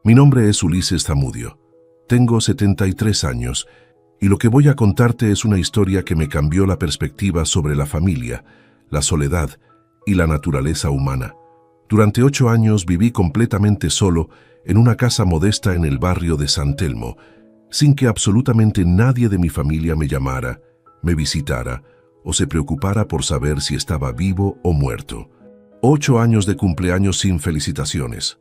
Mi nombre es Ulises Zamudio. Tengo 73 años y lo que voy a contarte es una historia que me cambió la perspectiva sobre la familia, la soledad y la naturaleza humana. Durante 8 años viví completamente solo en una casa modesta en el barrio de San Telmo, sin que absolutamente nadie de mi familia me llamara, me visitara o se preocupara por saber si estaba vivo o muerto. 8 años de cumpleaños sin felicitaciones.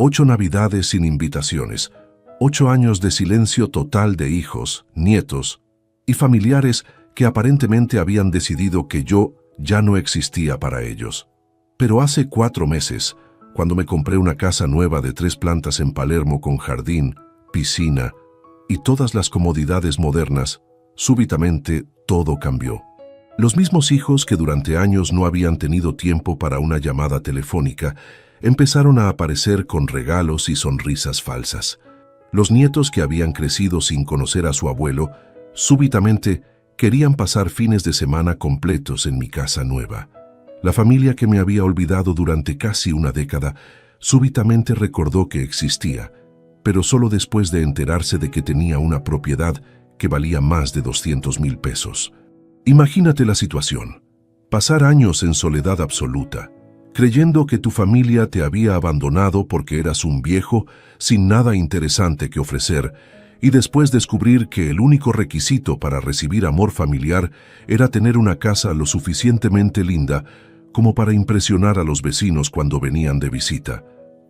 8 navidades sin invitaciones. 8 años de silencio total de hijos, nietos y familiares que aparentemente habían decidido que yo ya no existía para ellos. Pero hace 4 meses, cuando me compré una casa nueva de 3 plantas en Palermo con jardín, piscina y todas las comodidades modernas, súbitamente todo cambió. Los mismos hijos que durante años no habían tenido tiempo para una llamada telefónica empezaron a aparecer con regalos y sonrisas falsas. Los nietos que habían crecido sin conocer a su abuelo, súbitamente querían pasar fines de semana completos en mi casa nueva. La familia que me había olvidado durante casi una década, súbitamente recordó que existía, pero solo después de enterarse de que tenía una propiedad que valía más de 200,000 pesos. Imagínate la situación. Pasar años en soledad absoluta, creyendo que tu familia te había abandonado porque eras un viejo sin nada interesante que ofrecer, y después descubrir que el único requisito para recibir amor familiar era tener una casa lo suficientemente linda como para impresionar a los vecinos cuando venían de visita.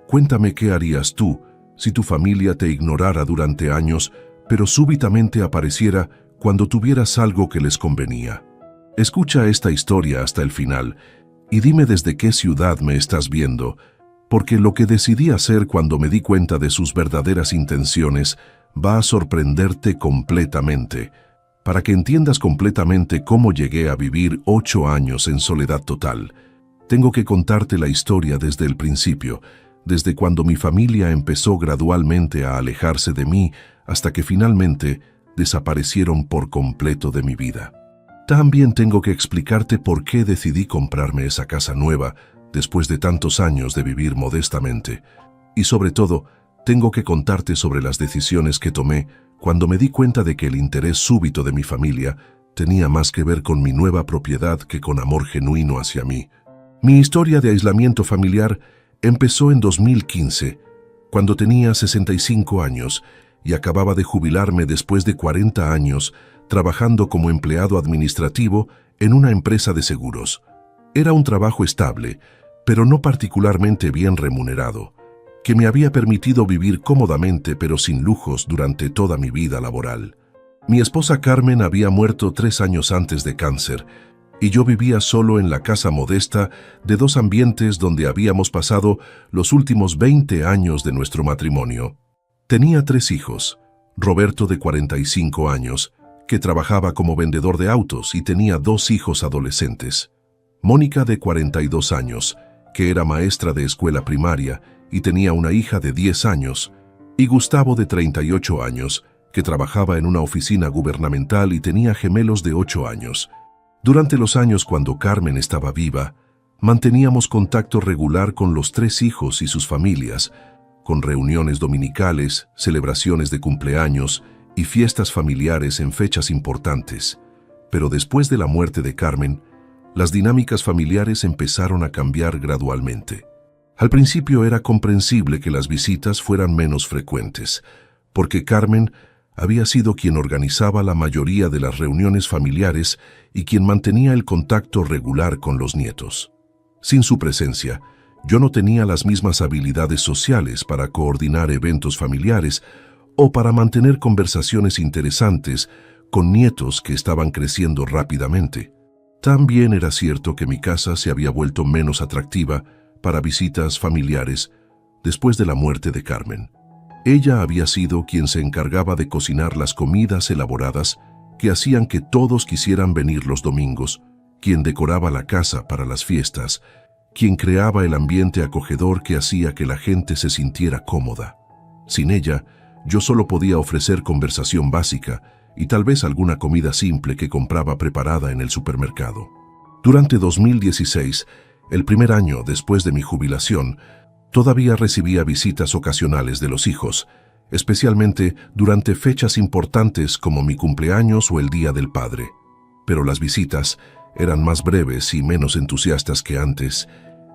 Cuéntame qué harías tú si tu familia te ignorara durante años, pero súbitamente apareciera cuando tuvieras algo que les convenía. Escucha esta historia hasta el final y dime desde qué ciudad me estás viendo, porque lo que decidí hacer cuando me di cuenta de sus verdaderas intenciones va a sorprenderte completamente. Para que entiendas completamente cómo llegué a vivir 8 años en soledad total, tengo que contarte la historia desde el principio, desde cuando mi familia empezó gradualmente a alejarse de mí hasta que finalmente desaparecieron por completo de mi vida. También tengo que explicarte por qué decidí comprarme esa casa nueva después de tantos años de vivir modestamente. Y sobre todo, tengo que contarte sobre las decisiones que tomé cuando me di cuenta de que el interés súbito de mi familia tenía más que ver con mi nueva propiedad que con amor genuino hacia mí. Mi historia de aislamiento familiar empezó en 2015, cuando tenía 65 años y acababa de jubilarme después de 40 años trabajando como empleado administrativo en una empresa de seguros. Era un trabajo estable, pero no particularmente bien remunerado, que me había permitido vivir cómodamente pero sin lujos durante toda mi vida laboral. Mi esposa Carmen había muerto 3 años antes de cáncer, y yo vivía solo en la casa modesta de 2 ambientes donde habíamos pasado los últimos 20 años de nuestro matrimonio. Tenía 3 hijos, Roberto de 45 años, que trabajaba como vendedor de autos y tenía 2 hijos adolescentes. Mónica de 42 años, que era maestra de escuela primaria y tenía una hija de 10 años, y Gustavo de 38 años, que trabajaba en una oficina gubernamental y tenía gemelos de 8 años. Durante los años cuando Carmen estaba viva, manteníamos contacto regular con los 3 hijos y sus familias, con reuniones dominicales, celebraciones de cumpleaños y fiestas familiares en fechas importantes. Pero después de la muerte de Carmen, las dinámicas familiares empezaron a cambiar gradualmente. Al principio era comprensible que las visitas fueran menos frecuentes, porque Carmen había sido quien organizaba la mayoría de las reuniones familiares y quien mantenía el contacto regular con los nietos. Sin su presencia, yo no tenía las mismas habilidades sociales para coordinar eventos familiares o para mantener conversaciones interesantes con nietos que estaban creciendo rápidamente. También era cierto que mi casa se había vuelto menos atractiva para visitas familiares después de la muerte de Carmen. Ella había sido quien se encargaba de cocinar las comidas elaboradas que hacían que todos quisieran venir los domingos, quien decoraba la casa para las fiestas, quien creaba el ambiente acogedor que hacía que la gente se sintiera cómoda. Sin ella, yo solo podía ofrecer conversación básica y tal vez alguna comida simple que compraba preparada en el supermercado. Durante 2016, el primer año después de mi jubilación, Todavía recibía visitas ocasionales de los hijos, especialmente durante fechas importantes como mi cumpleaños o el Día del Padre. Pero las visitas eran más breves y menos entusiastas que antes,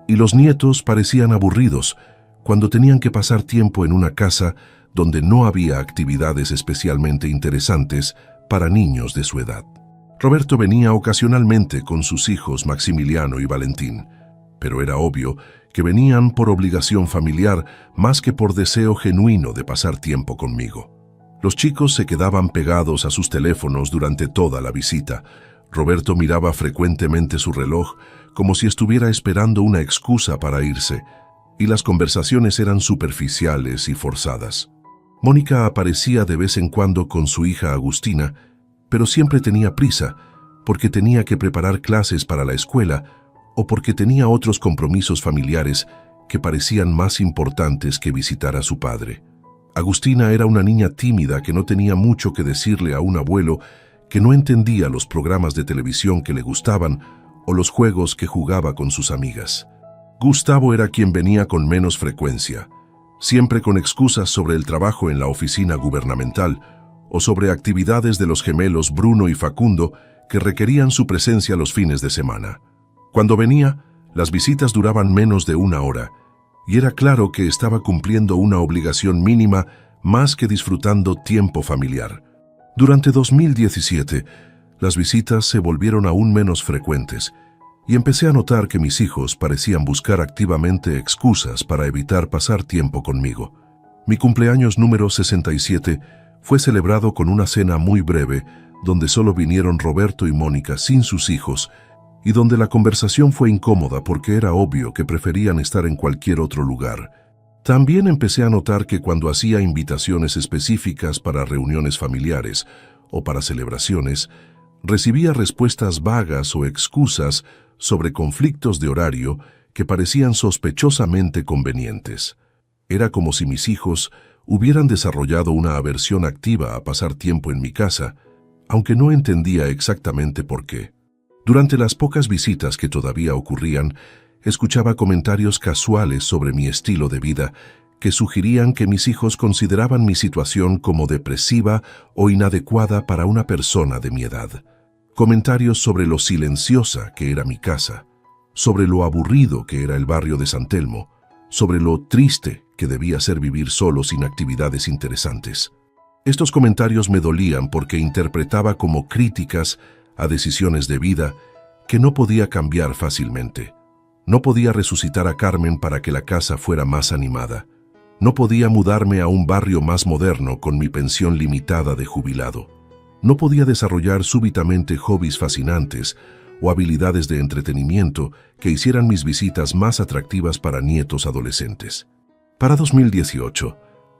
y los nietos parecían aburridos cuando tenían que pasar tiempo en una casa donde no había actividades especialmente interesantes para niños de su edad. Roberto venía ocasionalmente con sus hijos Maximiliano y Valentín, pero era obvio que venían por obligación familiar más que por deseo genuino de pasar tiempo conmigo. Los chicos se quedaban pegados a sus teléfonos durante toda la visita. Roberto miraba frecuentemente su reloj como si estuviera esperando una excusa para irse, y las conversaciones eran superficiales y forzadas. Mónica aparecía de vez en cuando con su hija Agustina, pero siempre tenía prisa, porque tenía que preparar clases para la escuela o porque tenía otros compromisos familiares que parecían más importantes que visitar a su padre. Agustina era una niña tímida que no tenía mucho que decirle a un abuelo que no entendía los programas de televisión que le gustaban o los juegos que jugaba con sus amigas. Gustavo era quien venía con menos frecuencia, siempre con excusas sobre el trabajo en la oficina gubernamental o sobre actividades de los gemelos Bruno y Facundo que requerían su presencia los fines de semana. Cuando venía, las visitas duraban menos de una hora, y era claro que estaba cumpliendo una obligación mínima más que disfrutando tiempo familiar. Durante 2017, las visitas se volvieron aún menos frecuentes, y empecé a notar que mis hijos parecían buscar activamente excusas para evitar pasar tiempo conmigo. Mi cumpleaños número 67 fue celebrado con una cena muy breve, donde solo vinieron Roberto y Mónica sin sus hijos, y donde la conversación fue incómoda porque era obvio que preferían estar en cualquier otro lugar. También empecé a notar que cuando hacía invitaciones específicas para reuniones familiares o para celebraciones, recibía respuestas vagas o excusas sobre conflictos de horario que parecían sospechosamente convenientes. Era como si mis hijos hubieran desarrollado una aversión activa a pasar tiempo en mi casa, aunque no entendía exactamente por qué. Durante las pocas visitas que todavía ocurrían, escuchaba comentarios casuales sobre mi estilo de vida que sugerían que mis hijos consideraban mi situación como depresiva o inadecuada para una persona de mi edad. Comentarios sobre lo silenciosa que era mi casa, sobre lo aburrido que era el barrio de San Telmo, sobre lo triste que debía ser vivir solo sin actividades interesantes. Estos comentarios me dolían porque interpretaba como críticas a decisiones de vida que no podía cambiar fácilmente. No podía resucitar a Carmen para que la casa fuera más animada. No podía mudarme a un barrio más moderno con mi pensión limitada de jubilado. No podía desarrollar súbitamente hobbies fascinantes o habilidades de entretenimiento que hicieran mis visitas más atractivas para nietos adolescentes. Para 2018,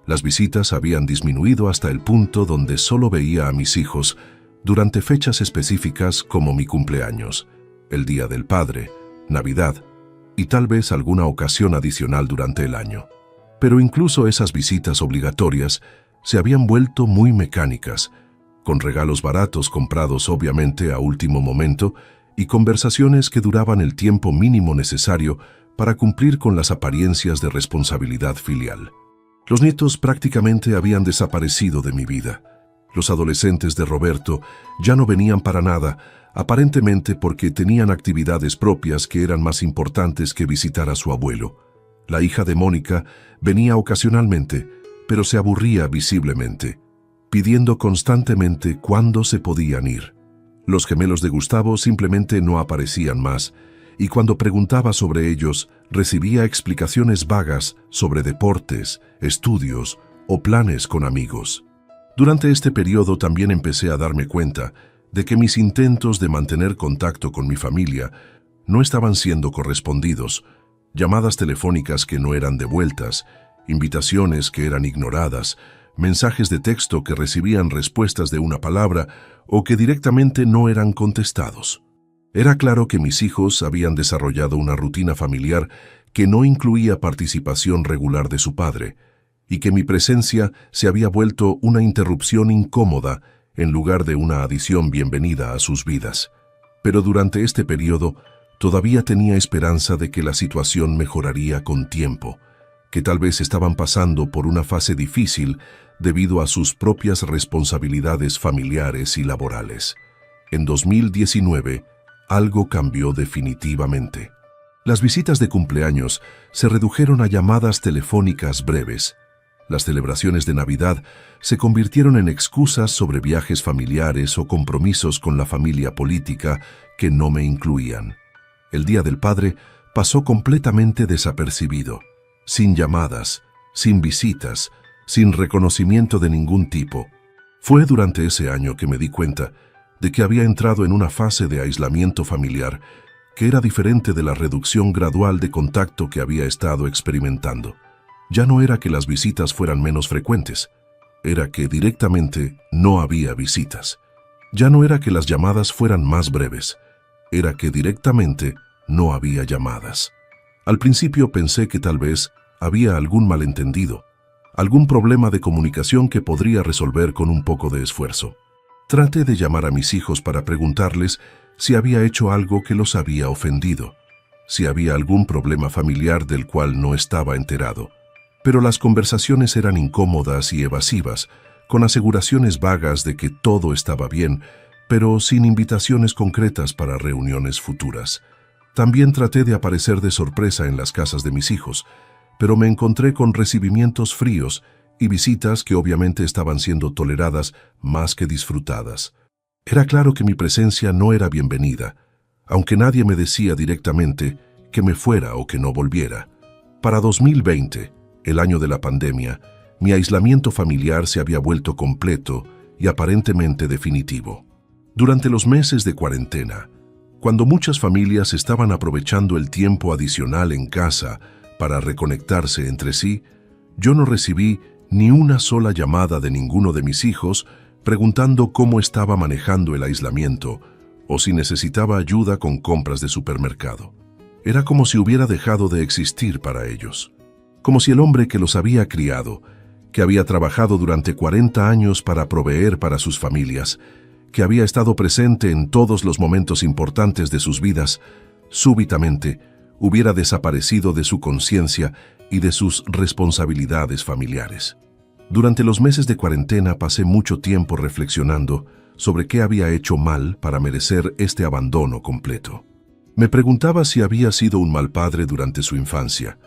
las visitas habían disminuido hasta el punto donde solo veía a mis hijos durante fechas específicas como mi cumpleaños, el Día del Padre, Navidad y tal vez alguna ocasión adicional durante el año. Pero incluso esas visitas obligatorias se habían vuelto muy mecánicas, con regalos baratos comprados obviamente a último momento y conversaciones que duraban el tiempo mínimo necesario para cumplir con las apariencias de responsabilidad filial. Los nietos prácticamente habían desaparecido de mi vida. Los adolescentes de Roberto ya no venían para nada, aparentemente porque tenían actividades propias que eran más importantes que visitar a su abuelo. La hija de Mónica venía ocasionalmente, pero se aburría visiblemente, pidiendo constantemente cuándo se podían ir. Los gemelos de Gustavo simplemente no aparecían más, y cuando preguntaba sobre ellos, recibía explicaciones vagas sobre deportes, estudios o planes con amigos. Durante este periodo también empecé a darme cuenta de que mis intentos de mantener contacto con mi familia no estaban siendo correspondidos, llamadas telefónicas que no eran devueltas, invitaciones que eran ignoradas, mensajes de texto que recibían respuestas de una palabra o que directamente no eran contestados. Era claro que mis hijos habían desarrollado una rutina familiar que no incluía participación regular de su padre, y que mi presencia se había vuelto una interrupción incómoda en lugar de una adición bienvenida a sus vidas. Pero durante este periodo todavía tenía esperanza de que la situación mejoraría con tiempo, que tal vez estaban pasando por una fase difícil debido a sus propias responsabilidades familiares y laborales. En 2019, algo cambió definitivamente. Las visitas de cumpleaños se redujeron a llamadas telefónicas breves. Las celebraciones de Navidad se convirtieron en excusas sobre viajes familiares o compromisos con la familia política que no me incluían. El Día del Padre pasó completamente desapercibido, sin llamadas, sin visitas, sin reconocimiento de ningún tipo. Fue durante ese año que me di cuenta de que había entrado en una fase de aislamiento familiar que era diferente de la reducción gradual de contacto que había estado experimentando. Ya no era que las visitas fueran menos frecuentes, era que directamente no había visitas. Ya no era que las llamadas fueran más breves, era que directamente no había llamadas. Al principio pensé que tal vez había algún malentendido, algún problema de comunicación que podría resolver con un poco de esfuerzo. Traté de llamar a mis hijos para preguntarles si había hecho algo que los había ofendido, si había algún problema familiar del cual no estaba enterado. Pero las conversaciones eran incómodas y evasivas, con aseguraciones vagas de que todo estaba bien, pero sin invitaciones concretas para reuniones futuras. También traté de aparecer de sorpresa en las casas de mis hijos, pero me encontré con recibimientos fríos y visitas que obviamente estaban siendo toleradas más que disfrutadas. Era claro que mi presencia no era bienvenida, aunque nadie me decía directamente que me fuera o que no volviera. Para 2020, el año de la pandemia, mi aislamiento familiar se había vuelto completo y aparentemente definitivo. Durante los meses de cuarentena, cuando muchas familias estaban aprovechando el tiempo adicional en casa para reconectarse entre sí, yo no recibí ni una sola llamada de ninguno de mis hijos preguntando cómo estaba manejando el aislamiento o si necesitaba ayuda con compras de supermercado. Era como si hubiera dejado de existir para ellos. Como si el hombre que los había criado, que había trabajado durante 40 años para proveer para sus familias, que había estado presente en todos los momentos importantes de sus vidas, súbitamente hubiera desaparecido de su conciencia y de sus responsabilidades familiares. Durante los meses de cuarentena pasé mucho tiempo reflexionando sobre qué había hecho mal para merecer este abandono completo. Me preguntaba si había sido un mal padre durante su infancia,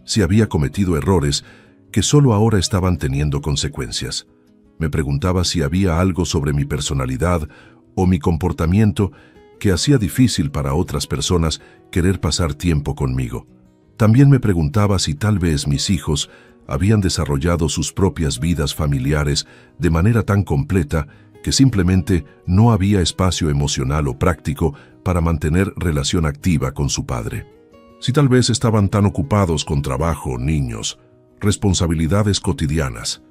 si había cometido errores que solo ahora estaban teniendo consecuencias. Me preguntaba si había algo sobre mi personalidad o mi comportamiento que hacía difícil para otras personas querer pasar tiempo conmigo. También me preguntaba si tal vez mis hijos habían desarrollado sus propias vidas familiares de manera tan completa que simplemente no había espacio emocional o práctico para mantener relación activa con su padre. Si tal vez estaban tan ocupados con trabajo, niños, responsabilidades cotidianas,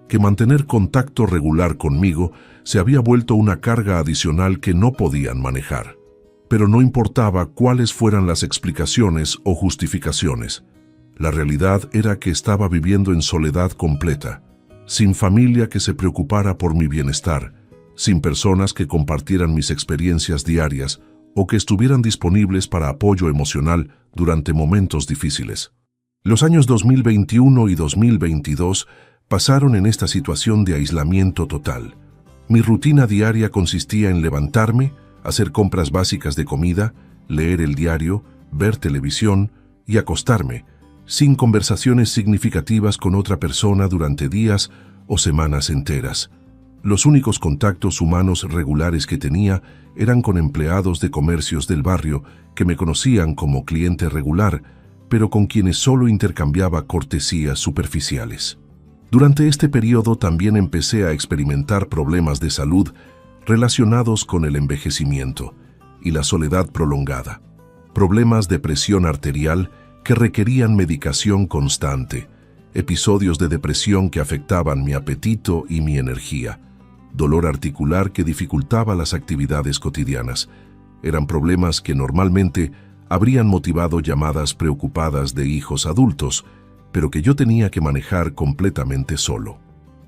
que mantener contacto regular conmigo se había vuelto una carga adicional que no podían manejar. Pero no importaba cuáles fueran las explicaciones o justificaciones. La realidad era que estaba viviendo en soledad completa, sin familia que se preocupara por mi bienestar, sin personas que compartieran mis experiencias diarias o que estuvieran disponibles para apoyo emocional durante momentos difíciles. Los años 2021 y 2022 pasaron en esta situación de aislamiento total. Mi rutina diaria consistía en levantarme, hacer compras básicas de comida, leer el diario, ver televisión y acostarme, sin conversaciones significativas con otra persona durante días o semanas enteras. Los únicos contactos humanos regulares que tenía eran con empleados de comercios del barrio que me conocían como cliente regular, pero con quienes solo intercambiaba cortesías superficiales. Durante este periodo también empecé a experimentar problemas de salud relacionados con el envejecimiento y la soledad prolongada, problemas de presión arterial que requerían medicación constante, episodios de depresión que afectaban mi apetito y mi energía, dolor articular que dificultaba las actividades cotidianas. Eran problemas que normalmente habrían motivado llamadas preocupadas de hijos adultos, pero que yo tenía que manejar completamente solo.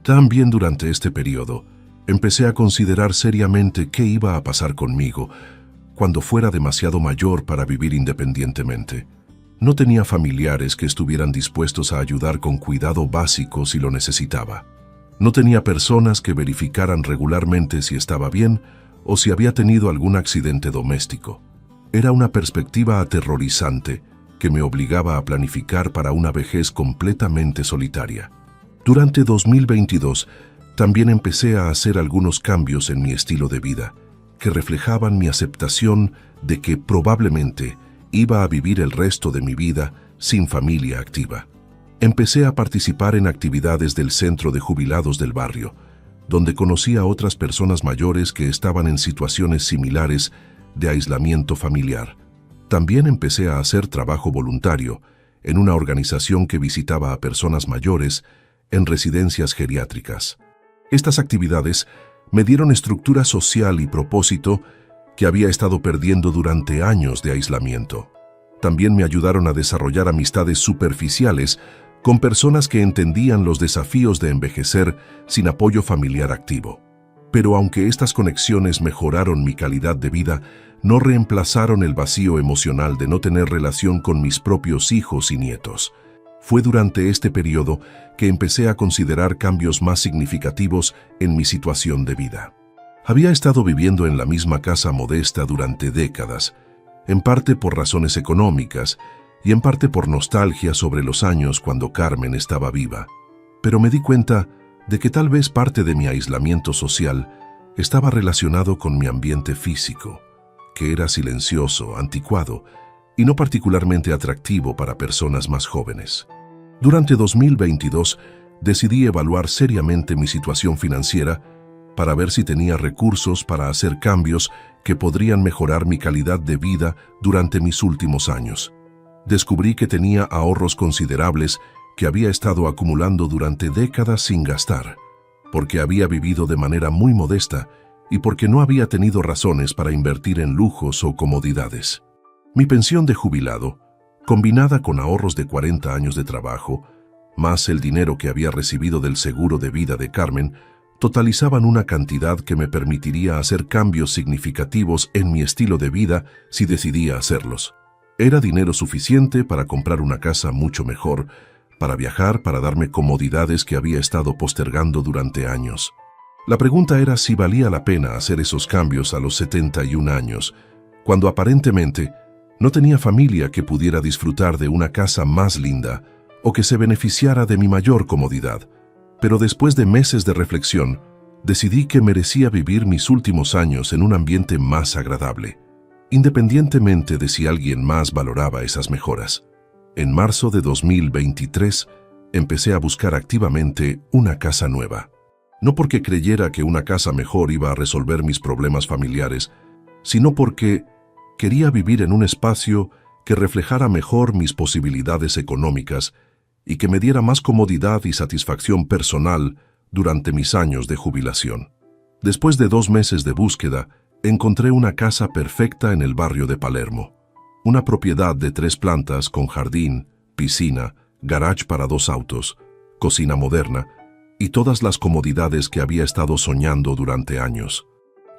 También durante este periodo, empecé a considerar seriamente qué iba a pasar conmigo cuando fuera demasiado mayor para vivir independientemente. No tenía familiares que estuvieran dispuestos a ayudar con cuidado básico si lo necesitaba. No tenía personas que verificaran regularmente si estaba bien o si había tenido algún accidente doméstico. Era una perspectiva aterrorizante que me obligaba a planificar para una vejez completamente solitaria. Durante 2022, también empecé a hacer algunos cambios en mi estilo de vida, que reflejaban mi aceptación de que probablemente iba a vivir el resto de mi vida sin familia activa. Empecé a participar en actividades del centro de jubilados del barrio, donde conocí a otras personas mayores que estaban en situaciones similares de aislamiento familiar. También empecé a hacer trabajo voluntario en una organización que visitaba a personas mayores en residencias geriátricas. Estas actividades me dieron estructura social y propósito que había estado perdiendo durante años de aislamiento. También me ayudaron a desarrollar amistades superficiales con personas que entendían los desafíos de envejecer sin apoyo familiar activo. Pero aunque estas conexiones mejoraron mi calidad de vida, no reemplazaron el vacío emocional de no tener relación con mis propios hijos y nietos. Fue durante este periodo que empecé a considerar cambios más significativos en mi situación de vida. Había estado viviendo en la misma casa modesta durante décadas, en parte por razones económicas y en parte por nostalgia sobre los años cuando Carmen estaba viva. Pero me di cuenta de que tal vez parte de mi aislamiento social estaba relacionado con mi ambiente físico, que era silencioso, anticuado y no particularmente atractivo para personas más jóvenes. Durante 2022 decidí evaluar seriamente mi situación financiera para ver si tenía recursos para hacer cambios que podrían mejorar mi calidad de vida durante mis últimos años. Descubrí que tenía ahorros considerables que había estado acumulando durante décadas sin gastar, porque había vivido de manera muy modesta y porque no había tenido razones para invertir en lujos o comodidades. Mi pensión de jubilado, combinada con ahorros de 40 años de trabajo, más el dinero que había recibido del seguro de vida de Carmen, totalizaban una cantidad que me permitiría hacer cambios significativos en mi estilo de vida si decidía hacerlos. Era dinero suficiente para comprar una casa mucho mejor, para viajar, para darme comodidades que había estado postergando durante años. La pregunta era si valía la pena hacer esos cambios a los 71 años, cuando aparentemente no tenía familia que pudiera disfrutar de una casa más linda o que se beneficiara de mi mayor comodidad. Pero después de meses de reflexión, decidí que merecía vivir mis últimos años en un ambiente más agradable, independientemente de si alguien más valoraba esas mejoras. En marzo de 2023, empecé a buscar activamente una casa nueva. No porque creyera que una casa mejor iba a resolver mis problemas familiares, sino porque quería vivir en un espacio que reflejara mejor mis posibilidades económicas y que me diera más comodidad y satisfacción personal durante mis años de jubilación. Después de 2 meses de búsqueda, encontré una casa perfecta en el barrio de Palermo. Una propiedad de 3 plantas con jardín, piscina, garage para 2 autos, cocina moderna y todas las comodidades que había estado soñando durante años.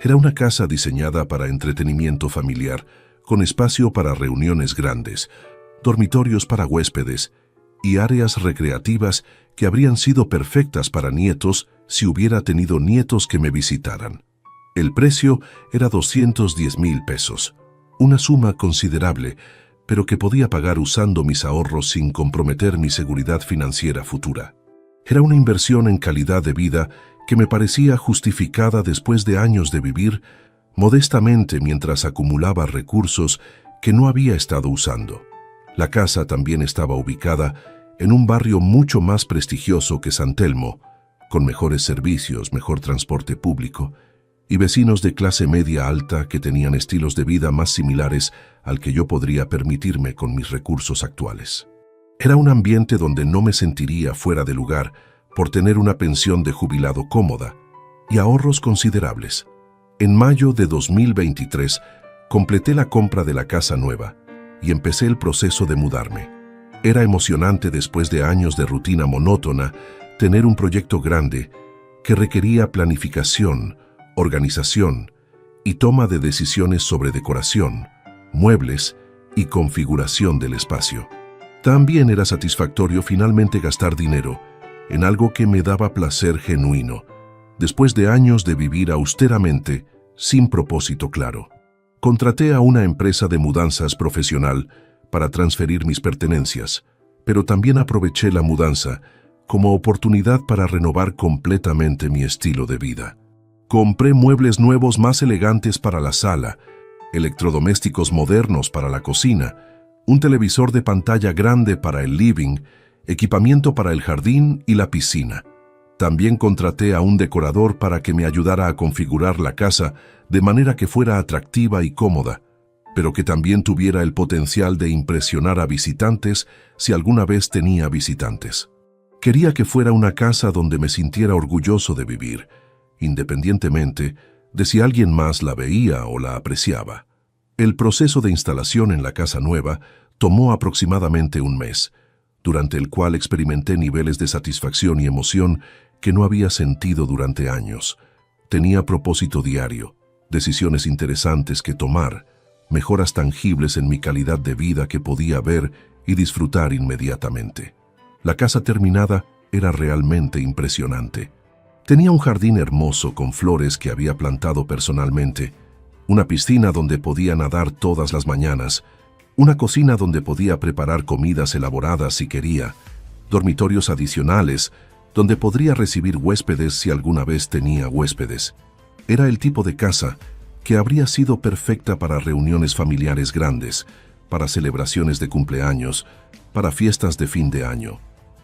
Era una casa diseñada para entretenimiento familiar, con espacio para reuniones grandes, dormitorios para huéspedes y áreas recreativas que habrían sido perfectas para nietos si hubiera tenido nietos que me visitaran. El precio era 210,000 pesos, una suma considerable, pero que podía pagar usando mis ahorros sin comprometer mi seguridad financiera futura. Era una inversión en calidad de vida que me parecía justificada después de años de vivir modestamente mientras acumulaba recursos que no había estado usando. La casa también estaba ubicada en un barrio mucho más prestigioso que San Telmo, con mejores servicios, mejor transporte público y vecinos de clase media alta que tenían estilos de vida más similares al que yo podría permitirme con mis recursos actuales. Era un ambiente donde no me sentiría fuera de lugar por tener una pensión de jubilado cómoda y ahorros considerables. En mayo de 2023 completé la compra de la casa nueva y empecé el proceso de mudarme. Era emocionante después de años de rutina monótona tener un proyecto grande que requería planificación, organización y toma de decisiones sobre decoración, muebles y configuración del espacio. También era satisfactorio finalmente gastar dinero en algo que me daba placer genuino, después de años de vivir austeramente, sin propósito claro. Contraté a una empresa de mudanzas profesional para transferir mis pertenencias, pero también aproveché la mudanza como oportunidad para renovar completamente mi estilo de vida. Compré muebles nuevos más elegantes para la sala, electrodomésticos modernos para la cocina, un televisor de pantalla grande para el living, equipamiento para el jardín y la piscina. También contraté a un decorador para que me ayudara a configurar la casa de manera que fuera atractiva y cómoda, pero que también tuviera el potencial de impresionar a visitantes si alguna vez tenía visitantes. Quería que fuera una casa donde me sintiera orgulloso de vivir, independientemente de si alguien más la veía o la apreciaba. El proceso de instalación en la casa nueva tomó aproximadamente un mes, durante el cual experimenté niveles de satisfacción y emoción que no había sentido durante años. Tenía propósito diario, decisiones interesantes que tomar, mejoras tangibles en mi calidad de vida que podía ver y disfrutar inmediatamente. La casa terminada era realmente impresionante. Tenía un jardín hermoso con flores que había plantado personalmente, una piscina donde podía nadar todas las mañanas, una cocina donde podía preparar comidas elaboradas si quería, dormitorios adicionales donde podría recibir huéspedes si alguna vez tenía huéspedes. Era el tipo de casa que habría sido perfecta para reuniones familiares grandes, para celebraciones de cumpleaños, para fiestas de fin de año.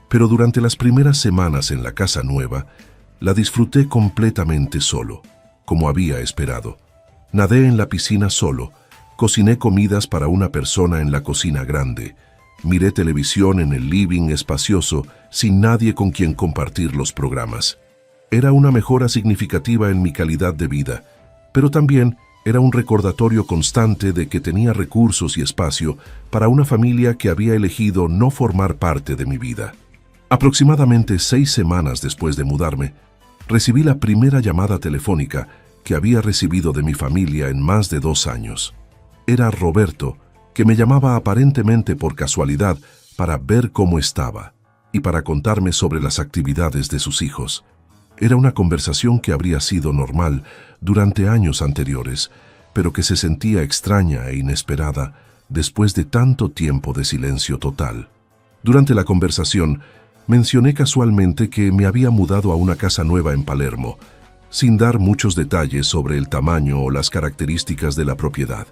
Pero durante las primeras semanas en la casa nueva, la disfruté completamente solo, como había esperado. Nadé en la piscina solo, cociné comidas para una persona en la cocina grande, miré televisión en el living espacioso sin nadie con quien compartir los programas. Era una mejora significativa en mi calidad de vida, pero también era un recordatorio constante de que tenía recursos y espacio para una familia que había elegido no formar parte de mi vida. Aproximadamente 6 semanas después de mudarme, recibí la primera llamada telefónica que había recibido de mi familia en más de 2 años. Era Roberto, que me llamaba aparentemente por casualidad para ver cómo estaba y para contarme sobre las actividades de sus hijos. Era una conversación que habría sido normal durante años anteriores, pero que se sentía extraña e inesperada después de tanto tiempo de silencio total. Durante la conversación, mencioné casualmente que me había mudado a una casa nueva en Palermo, sin dar muchos detalles sobre el tamaño o las características de la propiedad.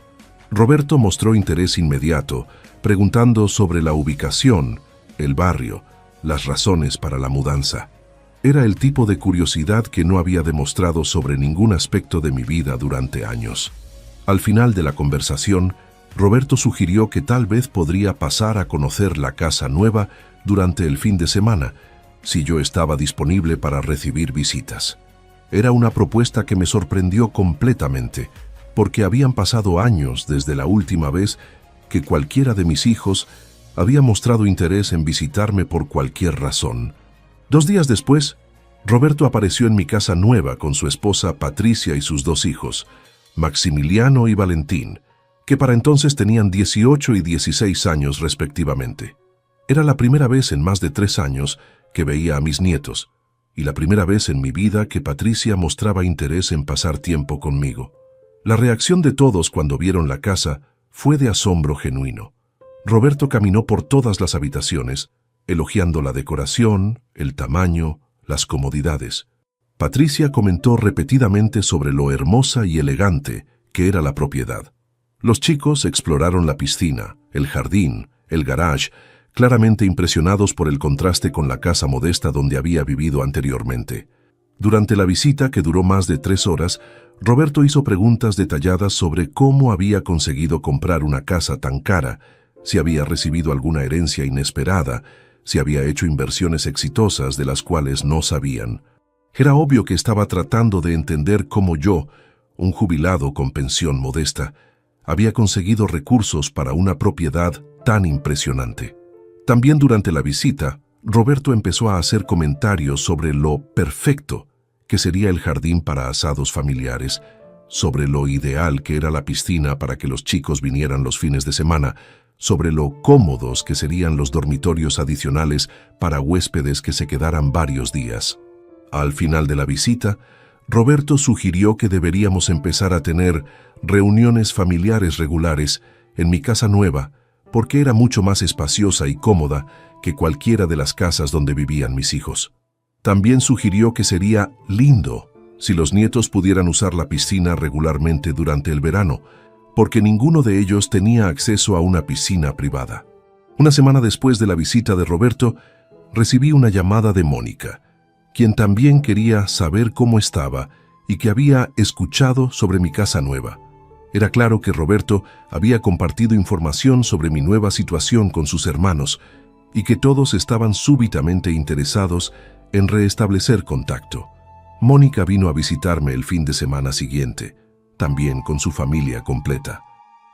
Roberto mostró interés inmediato, preguntando sobre la ubicación, el barrio, las razones para la mudanza. Era el tipo de curiosidad que no había demostrado sobre ningún aspecto de mi vida durante años. Al final de la conversación, Roberto sugirió que tal vez podría pasar a conocer la casa nueva durante el fin de semana, si yo estaba disponible para recibir visitas. Era una propuesta que me sorprendió completamente, porque habían pasado años desde la última vez que cualquiera de mis hijos había mostrado interés en visitarme por cualquier razón. 2 días después, Roberto apareció en mi casa nueva con su esposa Patricia y sus 2 hijos, Maximiliano y Valentín, que para entonces tenían 18 y 16 años respectivamente. Era la primera vez en más de 3 años que veía a mis nietos, y la primera vez en mi vida que Patricia mostraba interés en pasar tiempo conmigo. La reacción de todos cuando vieron la casa fue de asombro genuino. Roberto caminó por todas las habitaciones, elogiando la decoración, el tamaño, las comodidades. Patricia comentó repetidamente sobre lo hermosa y elegante que era la propiedad. Los chicos exploraron la piscina, el jardín, el garage, claramente impresionados por el contraste con la casa modesta donde había vivido anteriormente. Durante la visita, que duró más de 3 horas, Roberto hizo preguntas detalladas sobre cómo había conseguido comprar una casa tan cara, si había recibido alguna herencia inesperada, si había hecho inversiones exitosas de las cuales no sabían. Era obvio que estaba tratando de entender cómo yo, un jubilado con pensión modesta, había conseguido recursos para una propiedad tan impresionante. También durante la visita, Roberto empezó a hacer comentarios sobre lo perfecto que sería el jardín para asados familiares, sobre lo ideal que era la piscina para que los chicos vinieran los fines de semana, sobre lo cómodos que serían los dormitorios adicionales para huéspedes que se quedaran varios días. Al final de la visita, Roberto sugirió que deberíamos empezar a tener reuniones familiares regulares en mi casa nueva, porque era mucho más espaciosa y cómoda que cualquiera de las casas donde vivían mis hijos. También sugirió que sería lindo si los nietos pudieran usar la piscina regularmente durante el verano, porque ninguno de ellos tenía acceso a una piscina privada. Una semana después de la visita de Roberto, recibí una llamada de Mónica, quien también quería saber cómo estaba y que había escuchado sobre mi casa nueva. Era claro que Roberto había compartido información sobre mi nueva situación con sus hermanos y que todos estaban súbitamente interesados en restablecer contacto. Mónica vino a visitarme el fin de semana siguiente, también con su familia completa.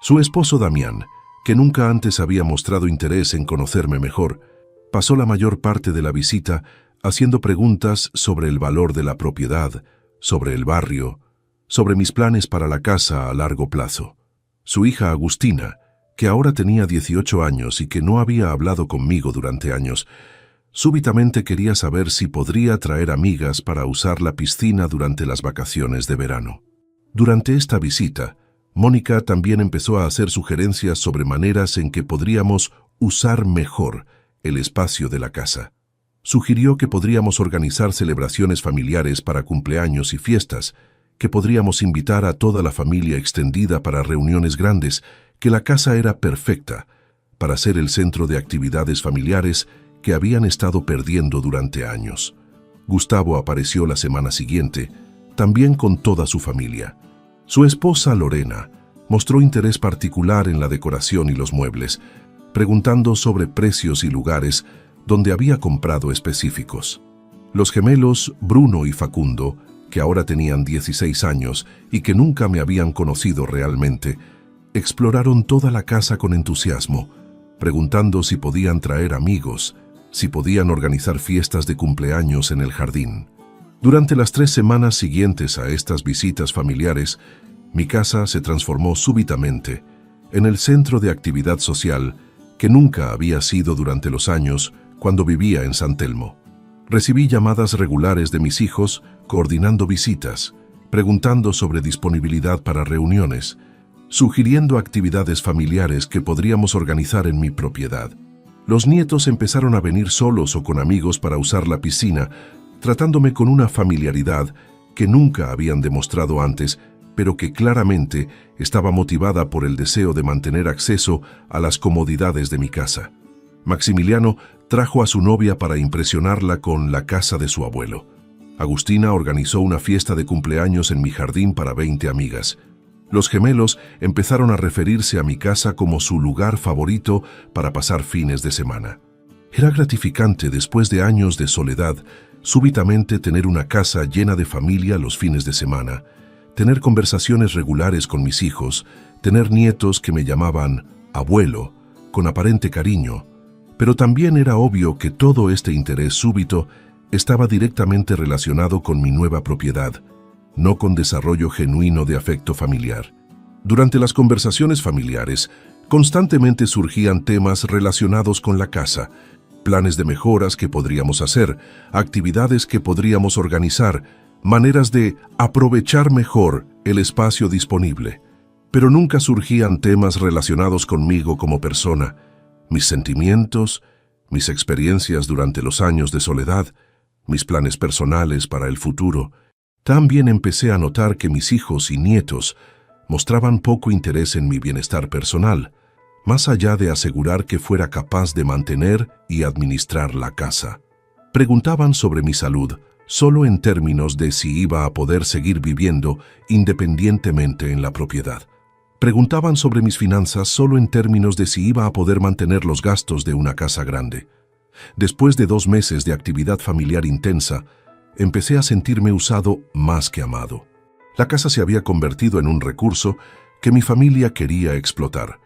Su esposo Damián, que nunca antes había mostrado interés en conocerme mejor, pasó la mayor parte de la visita haciendo preguntas sobre el valor de la propiedad, sobre el barrio, sobre mis planes para la casa a largo plazo. Su hija Agustina, que ahora tenía 18 años y que no había hablado conmigo durante años, súbitamente quería saber si podría traer amigas para usar la piscina durante las vacaciones de verano. Durante esta visita, Mónica también empezó a hacer sugerencias sobre maneras en que podríamos usar mejor el espacio de la casa. Sugirió que podríamos organizar celebraciones familiares para cumpleaños y fiestas, que podríamos invitar a toda la familia extendida para reuniones grandes, que la casa era perfecta para ser el centro de actividades familiares que habían estado perdiendo durante años. Gustavo apareció la semana siguiente, también con toda su familia. Su esposa Lorena mostró interés particular en la decoración y los muebles, preguntando sobre precios y lugares donde había comprado específicos. Los gemelos Bruno y Facundo, que ahora tenían 16 años y que nunca me habían conocido realmente, exploraron toda la casa con entusiasmo, preguntando si podían traer amigos, si podían organizar fiestas de cumpleaños en el jardín. Durante las 3 semanas siguientes a estas visitas familiares, mi casa se transformó súbitamente en el centro de actividad social que nunca había sido durante los años cuando vivía en San Telmo. Recibí llamadas regulares de mis hijos coordinando visitas, preguntando sobre disponibilidad para reuniones, sugiriendo actividades familiares que podríamos organizar en mi propiedad. Los nietos empezaron a venir solos o con amigos para usar la piscina, tratándome con una familiaridad que nunca habían demostrado antes, pero que claramente estaba motivada por el deseo de mantener acceso a las comodidades de mi casa. Maximiliano trajo a su novia para impresionarla con la casa de su abuelo. Agustina organizó una fiesta de cumpleaños en mi jardín para 20 amigas. Los gemelos empezaron a referirse a mi casa como su lugar favorito para pasar fines de semana. Era gratificante, después de años de soledad, súbitamente tener una casa llena de familia los fines de semana, tener conversaciones regulares con mis hijos, tener nietos que me llamaban abuelo, con aparente cariño. Pero también era obvio que todo este interés súbito estaba directamente relacionado con mi nueva propiedad, no con desarrollo genuino de afecto familiar. Durante las conversaciones familiares, constantemente surgían temas relacionados con la casa, planes de mejoras que podríamos hacer, actividades que podríamos organizar, maneras de aprovechar mejor el espacio disponible. Pero nunca surgían temas relacionados conmigo como persona, mis sentimientos, mis experiencias durante los años de soledad, mis planes personales para el futuro. También empecé a notar que mis hijos y nietos mostraban poco interés en mi bienestar personal, más allá de asegurar que fuera capaz de mantener y administrar la casa. Preguntaban sobre mi salud, solo en términos de si iba a poder seguir viviendo independientemente en la propiedad. Preguntaban sobre mis finanzas solo en términos de si iba a poder mantener los gastos de una casa grande. Después de 2 meses de actividad familiar intensa, empecé a sentirme usado más que amado. La casa se había convertido en un recurso que mi familia quería explotar,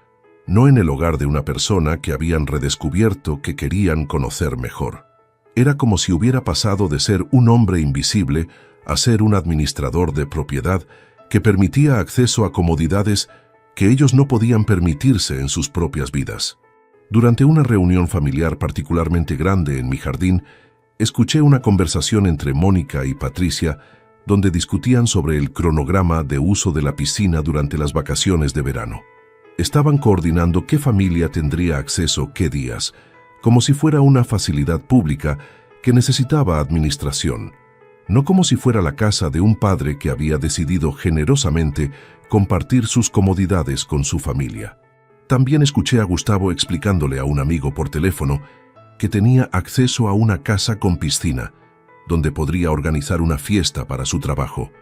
no en el hogar de una persona que habían redescubierto que querían conocer mejor. Era como si hubiera pasado de ser un hombre invisible a ser un administrador de propiedad que permitía acceso a comodidades que ellos no podían permitirse en sus propias vidas. Durante una reunión familiar particularmente grande en mi jardín, escuché una conversación entre Mónica y Patricia donde discutían sobre el cronograma de uso de la piscina durante las vacaciones de verano. Estaban coordinando qué familia tendría acceso qué días, como si fuera una facilidad pública que necesitaba administración, no como si fuera la casa de un padre que había decidido generosamente compartir sus comodidades con su familia. También escuché a Gustavo explicándole a un amigo por teléfono que tenía acceso a una casa con piscina, donde podría organizar una fiesta para su trabajo.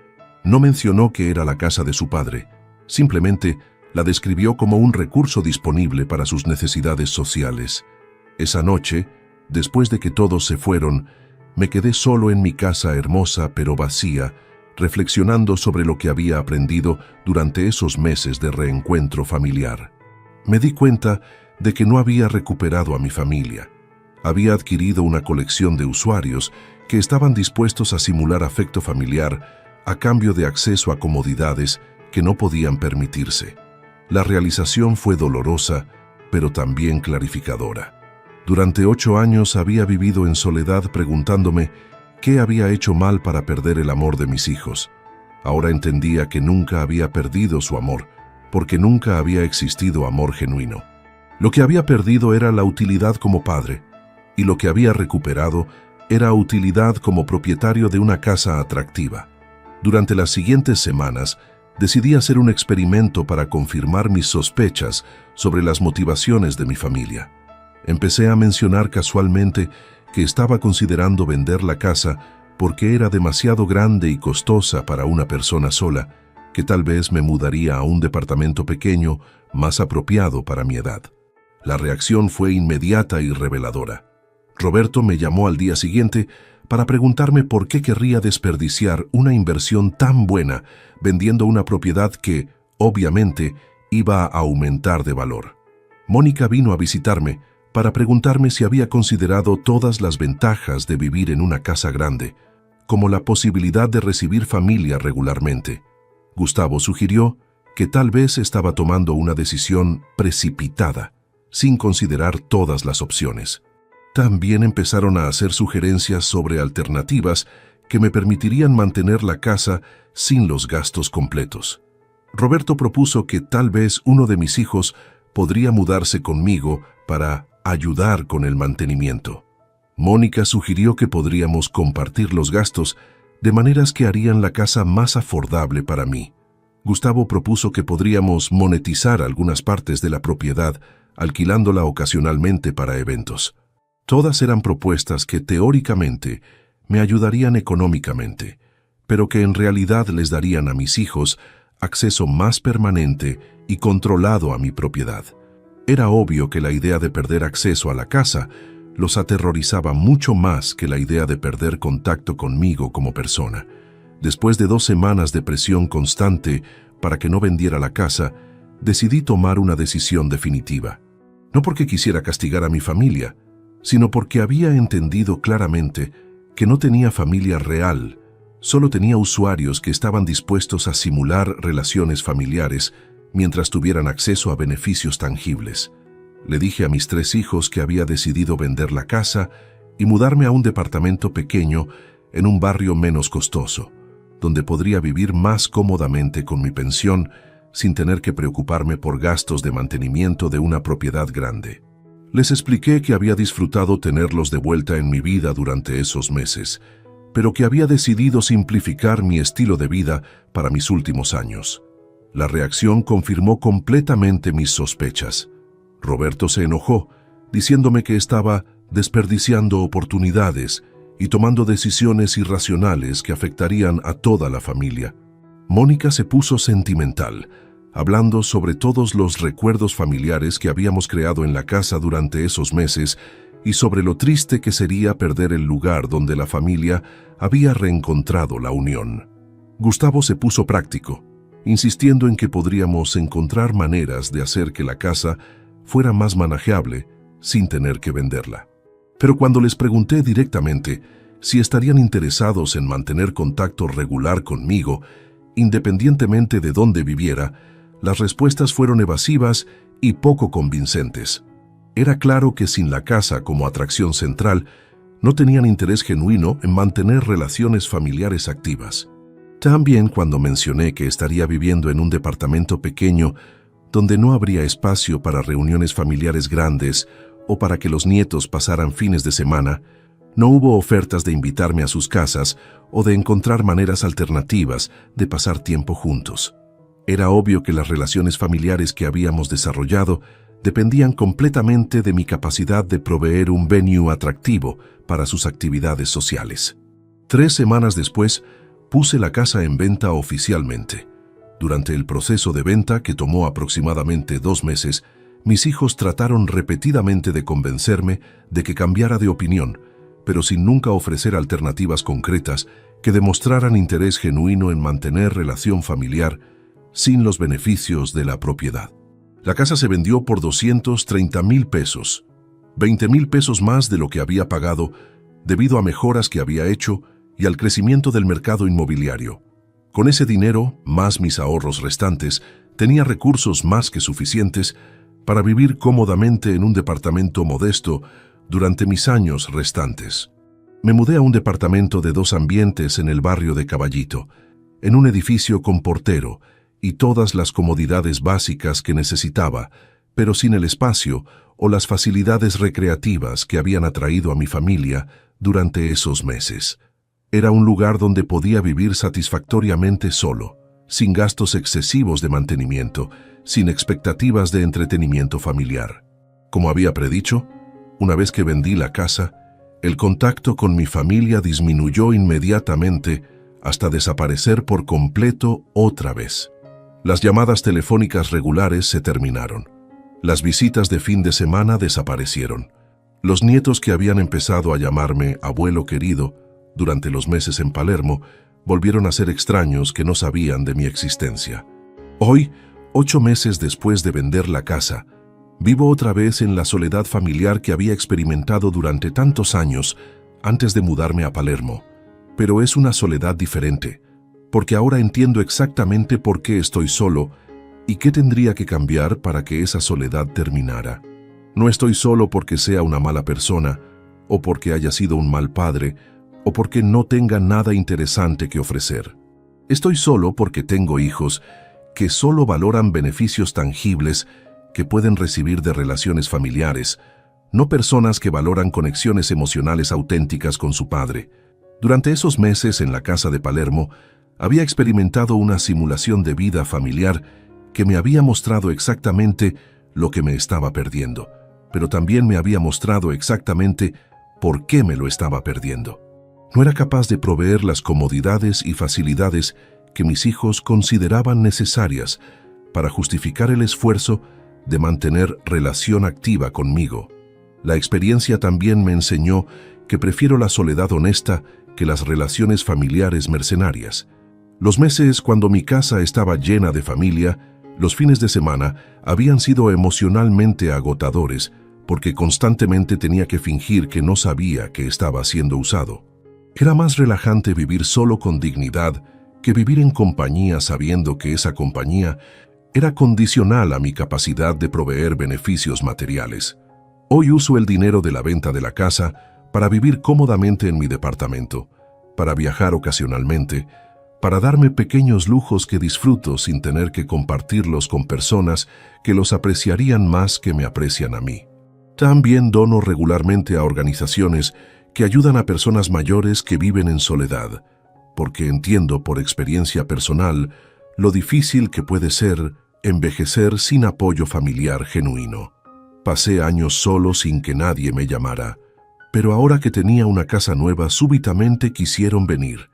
No mencionó que era la casa de su padre, simplemente la describió como un recurso disponible para sus necesidades sociales. Esa noche, después de que todos se fueron, me quedé solo en mi casa hermosa pero vacía, reflexionando sobre lo que había aprendido durante esos meses de reencuentro familiar. Me di cuenta de que no había recuperado a mi familia. Había adquirido una colección de usuarios que estaban dispuestos a simular afecto familiar a cambio de acceso a comodidades que no podían permitirse. La realización fue dolorosa, pero también clarificadora. Durante 8 años había vivido en soledad preguntándome qué había hecho mal para perder el amor de mis hijos. Ahora entendía que nunca había perdido su amor, porque nunca había existido amor genuino. Lo que había perdido era la utilidad como padre, y lo que había recuperado era utilidad como propietario de una casa atractiva. Durante las siguientes semanas, decidí hacer un experimento para confirmar mis sospechas sobre las motivaciones de mi familia. Empecé a mencionar casualmente que estaba considerando vender la casa porque era demasiado grande y costosa para una persona sola, que tal vez me mudaría a un departamento pequeño más apropiado para mi edad. La reacción fue inmediata y reveladora. Roberto me llamó al día siguiente para preguntarme por qué querría desperdiciar una inversión tan buena vendiendo una propiedad que, obviamente, iba a aumentar de valor. Mónica vino a visitarme para preguntarme si había considerado todas las ventajas de vivir en una casa grande, como la posibilidad de recibir familia regularmente. Gustavo sugirió que tal vez estaba tomando una decisión precipitada, sin considerar todas las opciones. También empezaron a hacer sugerencias sobre alternativas que me permitirían mantener la casa sin los gastos completos. Roberto propuso que tal vez uno de mis hijos podría mudarse conmigo para ayudar con el mantenimiento. Mónica sugirió que podríamos compartir los gastos de maneras que harían la casa más afordable para mí. Gustavo propuso que podríamos monetizar algunas partes de la propiedad, alquilándola ocasionalmente para eventos. Todas eran propuestas que teóricamente me ayudarían económicamente, pero que en realidad les darían a mis hijos acceso más permanente y controlado a mi propiedad. Era obvio que la idea de perder acceso a la casa los aterrorizaba mucho más que la idea de perder contacto conmigo como persona. Después de 2 semanas de presión constante para que no vendiera la casa, decidí tomar una decisión definitiva. No porque quisiera castigar a mi familia, sino porque había entendido claramente que no tenía familia real, solo tenía usuarios que estaban dispuestos a simular relaciones familiares mientras tuvieran acceso a beneficios tangibles. Le dije a mis 3 hijos que había decidido vender la casa y mudarme a un departamento pequeño en un barrio menos costoso, donde podría vivir más cómodamente con mi pensión sin tener que preocuparme por gastos de mantenimiento de una propiedad grande. Les expliqué que había disfrutado tenerlos de vuelta en mi vida durante esos meses, pero que había decidido simplificar mi estilo de vida para mis últimos años. La reacción confirmó completamente mis sospechas. Roberto se enojó, diciéndome que estaba desperdiciando oportunidades y tomando decisiones irracionales que afectarían a toda la familia. Mónica se puso sentimental, hablando sobre todos los recuerdos familiares que habíamos creado en la casa durante esos meses y sobre lo triste que sería perder el lugar donde la familia había reencontrado la unión. Gustavo se puso práctico, insistiendo en que podríamos encontrar maneras de hacer que la casa fuera más manajeable sin tener que venderla. Pero cuando les pregunté directamente si estarían interesados en mantener contacto regular conmigo, independientemente de dónde viviera, las respuestas fueron evasivas y poco convincentes. Era claro que sin la casa como atracción central, no tenían interés genuino en mantener relaciones familiares activas. También cuando mencioné que estaría viviendo en un departamento pequeño donde no habría espacio para reuniones familiares grandes o para que los nietos pasaran fines de semana, no hubo ofertas de invitarme a sus casas o de encontrar maneras alternativas de pasar tiempo juntos. Era obvio que las relaciones familiares que habíamos desarrollado dependían completamente de mi capacidad de proveer un venue atractivo para sus actividades sociales. 3 semanas después, puse la casa en venta oficialmente. Durante el proceso de venta, que tomó aproximadamente 2 meses, mis hijos trataron repetidamente de convencerme de que cambiara de opinión, pero sin nunca ofrecer alternativas concretas que demostraran interés genuino en mantener relación familiar sin los beneficios de la propiedad. La casa se vendió por 230,000 pesos, 20,000 pesos más de lo que había pagado debido a mejoras que había hecho y al crecimiento del mercado inmobiliario. Con ese dinero, más mis ahorros restantes, tenía recursos más que suficientes para vivir cómodamente en un departamento modesto durante mis años restantes. Me mudé a un departamento de 2 ambientes en el barrio de Caballito, en un edificio con portero y todas las comodidades básicas que necesitaba, pero sin el espacio o las facilidades recreativas que habían atraído a mi familia durante esos meses. Era un lugar donde podía vivir satisfactoriamente solo, sin gastos excesivos de mantenimiento, sin expectativas de entretenimiento familiar. Como había predicho, una vez que vendí la casa, el contacto con mi familia disminuyó inmediatamente hasta desaparecer por completo otra vez. Las llamadas telefónicas regulares se terminaron. Las visitas de fin de semana desaparecieron. Los nietos que habían empezado a llamarme abuelo querido durante los meses en Palermo volvieron a ser extraños que no sabían de mi existencia. Hoy, 8 meses después de vender la casa, vivo otra vez en la soledad familiar que había experimentado durante tantos años antes de mudarme a Palermo. Pero es una soledad diferente, porque ahora entiendo exactamente por qué estoy solo y qué tendría que cambiar para que esa soledad terminara. No estoy solo porque sea una mala persona, o porque haya sido un mal padre, o porque no tenga nada interesante que ofrecer. Estoy solo porque tengo hijos que solo valoran beneficios tangibles que pueden recibir de relaciones familiares, no personas que valoran conexiones emocionales auténticas con su padre. Durante esos meses en la casa de Palermo, había experimentado una simulación de vida familiar que me había mostrado exactamente lo que me estaba perdiendo, pero también me había mostrado exactamente por qué me lo estaba perdiendo. No era capaz de proveer las comodidades y facilidades que mis hijos consideraban necesarias para justificar el esfuerzo de mantener relación activa conmigo. La experiencia también me enseñó que prefiero la soledad honesta que las relaciones familiares mercenarias. Los meses cuando mi casa estaba llena de familia, los fines de semana habían sido emocionalmente agotadores porque constantemente tenía que fingir que no sabía que estaba siendo usado. Era más relajante vivir solo con dignidad que vivir en compañía sabiendo que esa compañía era condicional a mi capacidad de proveer beneficios materiales. Hoy uso el dinero de la venta de la casa para vivir cómodamente en mi departamento, para viajar ocasionalmente, para darme pequeños lujos que disfruto sin tener que compartirlos con personas que los apreciarían más que me aprecian a mí. También dono regularmente a organizaciones que ayudan a personas mayores que viven en soledad, porque entiendo por experiencia personal lo difícil que puede ser envejecer sin apoyo familiar genuino. Pasé años solo sin que nadie me llamara, pero ahora que tenía una casa nueva súbitamente quisieron venir.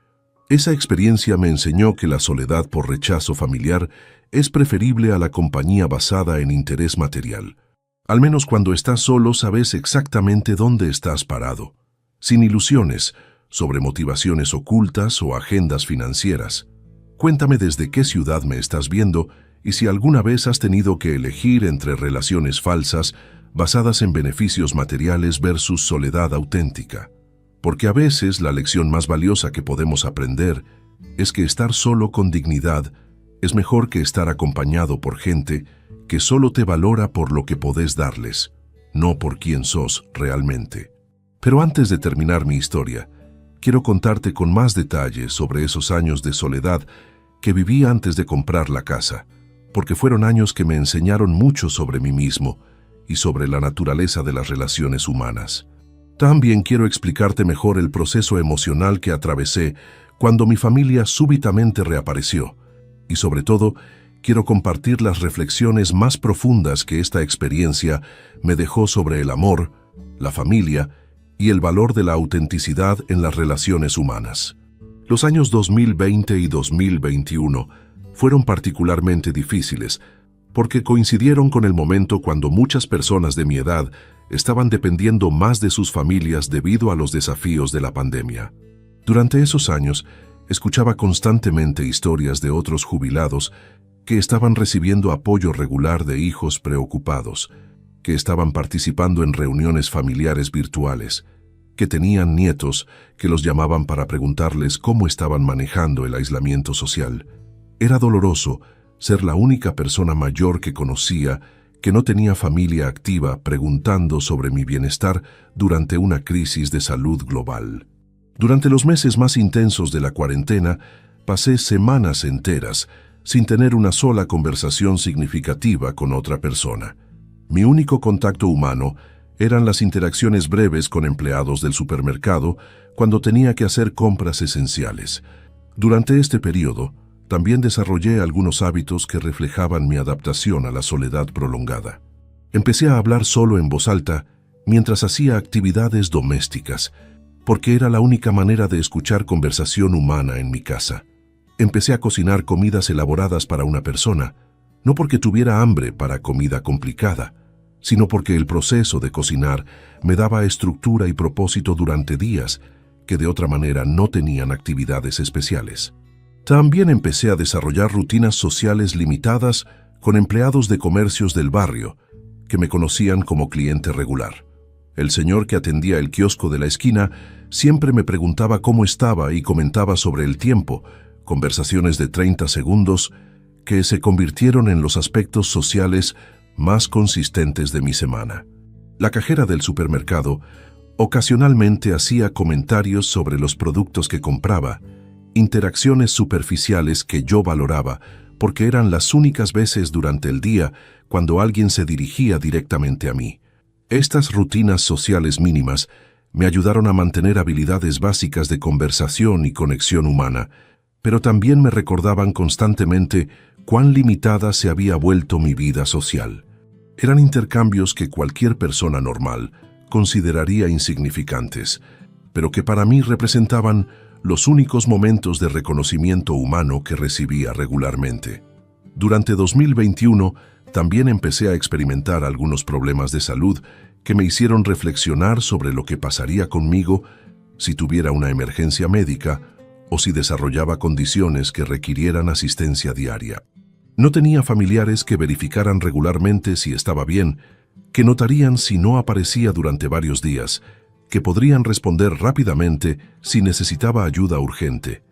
Esa experiencia me enseñó que la soledad por rechazo familiar es preferible a la compañía basada en interés material. Al menos cuando estás solo sabes exactamente dónde estás parado, sin ilusiones sobre motivaciones ocultas o agendas financieras. Cuéntame desde qué ciudad me estás viendo y si alguna vez has tenido que elegir entre relaciones falsas basadas en beneficios materiales versus soledad auténtica. Porque a veces la lección más valiosa que podemos aprender es que estar solo con dignidad es mejor que estar acompañado por gente que solo te valora por lo que podés darles, no por quién sos realmente. Pero antes de terminar mi historia, quiero contarte con más detalle sobre esos años de soledad que viví antes de comprar la casa, porque fueron años que me enseñaron mucho sobre mí mismo y sobre la naturaleza de las relaciones humanas. También quiero explicarte mejor el proceso emocional que atravesé cuando mi familia súbitamente reapareció, y sobre todo, quiero compartir las reflexiones más profundas que esta experiencia me dejó sobre el amor, la familia y el valor de la autenticidad en las relaciones humanas. Los años 2020 y 2021 fueron particularmente difíciles porque coincidieron con el momento cuando muchas personas de mi edad estaban dependiendo más de sus familias debido a los desafíos de la pandemia. Durante esos años, escuchaba constantemente historias de otros jubilados que estaban recibiendo apoyo regular de hijos preocupados, que estaban participando en reuniones familiares virtuales, que tenían nietos que los llamaban para preguntarles cómo estaban manejando el aislamiento social. Era doloroso ser la única persona mayor que conocía que no tenía familia activa preguntando sobre mi bienestar durante una crisis de salud global. Durante los meses más intensos de la cuarentena, pasé semanas enteras sin tener una sola conversación significativa con otra persona. Mi único contacto humano eran las interacciones breves con empleados del supermercado cuando tenía que hacer compras esenciales. Durante este periodo, también desarrollé algunos hábitos que reflejaban mi adaptación a la soledad prolongada. Empecé a hablar solo en voz alta mientras hacía actividades domésticas, porque era la única manera de escuchar conversación humana en mi casa. Empecé a cocinar comidas elaboradas para una persona, no porque tuviera hambre para comida complicada, sino porque el proceso de cocinar me daba estructura y propósito durante días que de otra manera no tenían actividades especiales. También empecé a desarrollar rutinas sociales limitadas con empleados de comercios del barrio que me conocían como cliente regular. El señor que atendía el kiosco de la esquina siempre me preguntaba cómo estaba y comentaba sobre el tiempo, conversaciones de 30 segundos que se convirtieron en los aspectos sociales más consistentes de mi semana. La cajera del supermercado ocasionalmente hacía comentarios sobre los productos que compraba, interacciones superficiales que yo valoraba porque eran las únicas veces durante el día cuando alguien se dirigía directamente a mí. Estas rutinas sociales mínimas me ayudaron a mantener habilidades básicas de conversación y conexión humana, pero también me recordaban constantemente cuán limitada se había vuelto mi vida social. Eran intercambios que cualquier persona normal consideraría insignificantes, pero que para mí representaban los únicos momentos de reconocimiento humano que recibía regularmente. Durante 2021 también empecé a experimentar algunos problemas de salud que me hicieron reflexionar sobre lo que pasaría conmigo si tuviera una emergencia médica o si desarrollaba condiciones que requirieran asistencia diaria. No tenía familiares que verificaran regularmente si estaba bien, que notarían si no aparecía durante varios días, que podrían responder rápidamente si necesitaba ayuda urgente.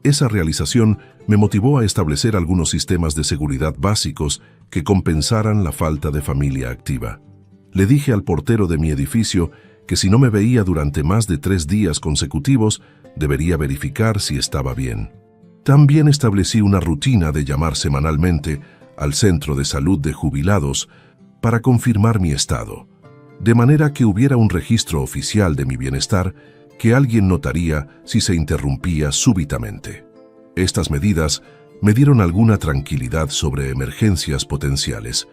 Esa realización me motivó a establecer algunos sistemas de seguridad básicos que compensaran la falta de familia activa. Le dije al portero de mi edificio que si no me veía durante más de 3 días consecutivos, debería verificar si estaba bien. También establecí una rutina de llamar semanalmente al centro de salud de jubilados para confirmar mi estado, de manera que hubiera un registro oficial de mi bienestar que alguien notaría si se interrumpía súbitamente. Estas medidas me dieron alguna tranquilidad sobre emergencias potenciales,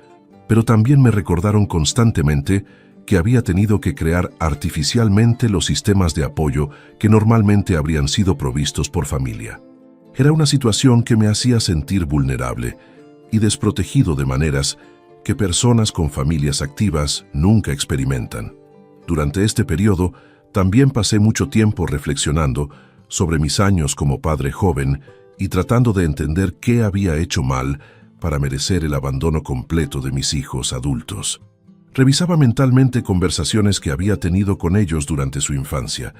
pero también me recordaron constantemente que había tenido que crear artificialmente los sistemas de apoyo que normalmente habrían sido provistos por familia. Era una situación que me hacía sentir vulnerable y desprotegido de maneras que personas con familias activas nunca experimentan. Durante este periodo, también pasé mucho tiempo reflexionando sobre mis años como padre joven y tratando de entender qué había hecho mal para merecer el abandono completo de mis hijos adultos. Revisaba mentalmente conversaciones que había tenido con ellos durante su infancia,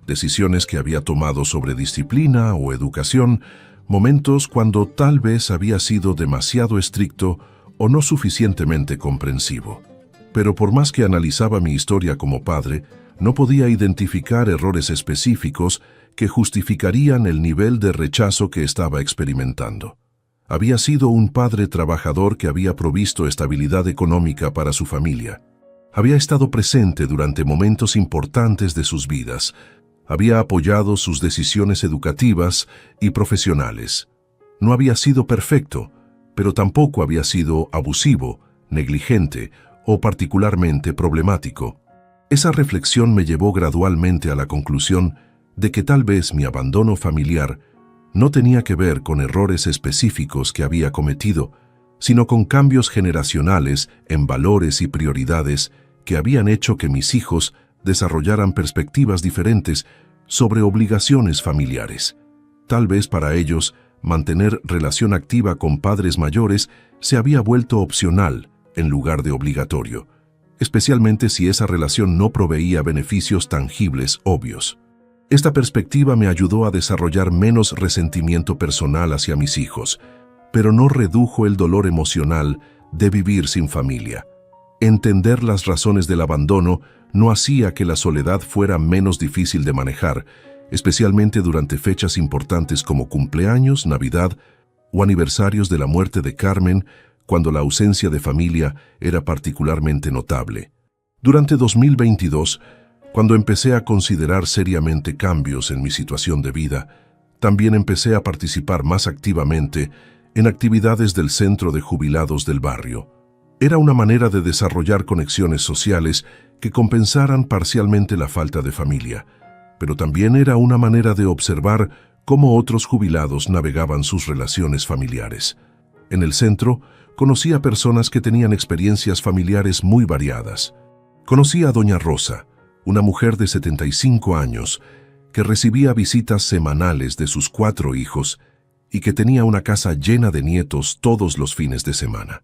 decisiones que había tomado sobre disciplina o educación, momentos cuando tal vez había sido demasiado estricto o no suficientemente comprensivo. Pero por más que analizaba mi historia como padre, no podía identificar errores específicos que justificarían el nivel de rechazo que estaba experimentando. Había sido un padre trabajador que había provisto estabilidad económica para su familia. Había estado presente durante momentos importantes de sus vidas. Había apoyado sus decisiones educativas y profesionales. No había sido perfecto, pero tampoco había sido abusivo, negligente o particularmente problemático. Esa reflexión me llevó gradualmente a la conclusión de que tal vez mi abandono familiar no tenía que ver con errores específicos que había cometido, sino con cambios generacionales en valores y prioridades que habían hecho que mis hijos desarrollaran perspectivas diferentes sobre obligaciones familiares. Tal vez para ellos, mantener relación activa con padres mayores se había vuelto opcional en lugar de obligatorio, especialmente si esa relación no proveía beneficios tangibles obvios. Esta perspectiva me ayudó a desarrollar menos resentimiento personal hacia mis hijos, pero no redujo el dolor emocional de vivir sin familia. Entender las razones del abandono no hacía que la soledad fuera menos difícil de manejar, especialmente durante fechas importantes como cumpleaños, Navidad o aniversarios de la muerte de Carmen, cuando la ausencia de familia era particularmente notable. Durante 2022, cuando empecé a considerar seriamente cambios en mi situación de vida, también empecé a participar más activamente en actividades del centro de jubilados del barrio. Era una manera de desarrollar conexiones sociales que compensaran parcialmente la falta de familia, pero también era una manera de observar cómo otros jubilados navegaban sus relaciones familiares. En el centro, conocí a personas que tenían experiencias familiares muy variadas. Conocí a doña Rosa, una mujer de 75 años, que recibía visitas semanales de sus 4 hijos y que tenía una casa llena de nietos todos los fines de semana.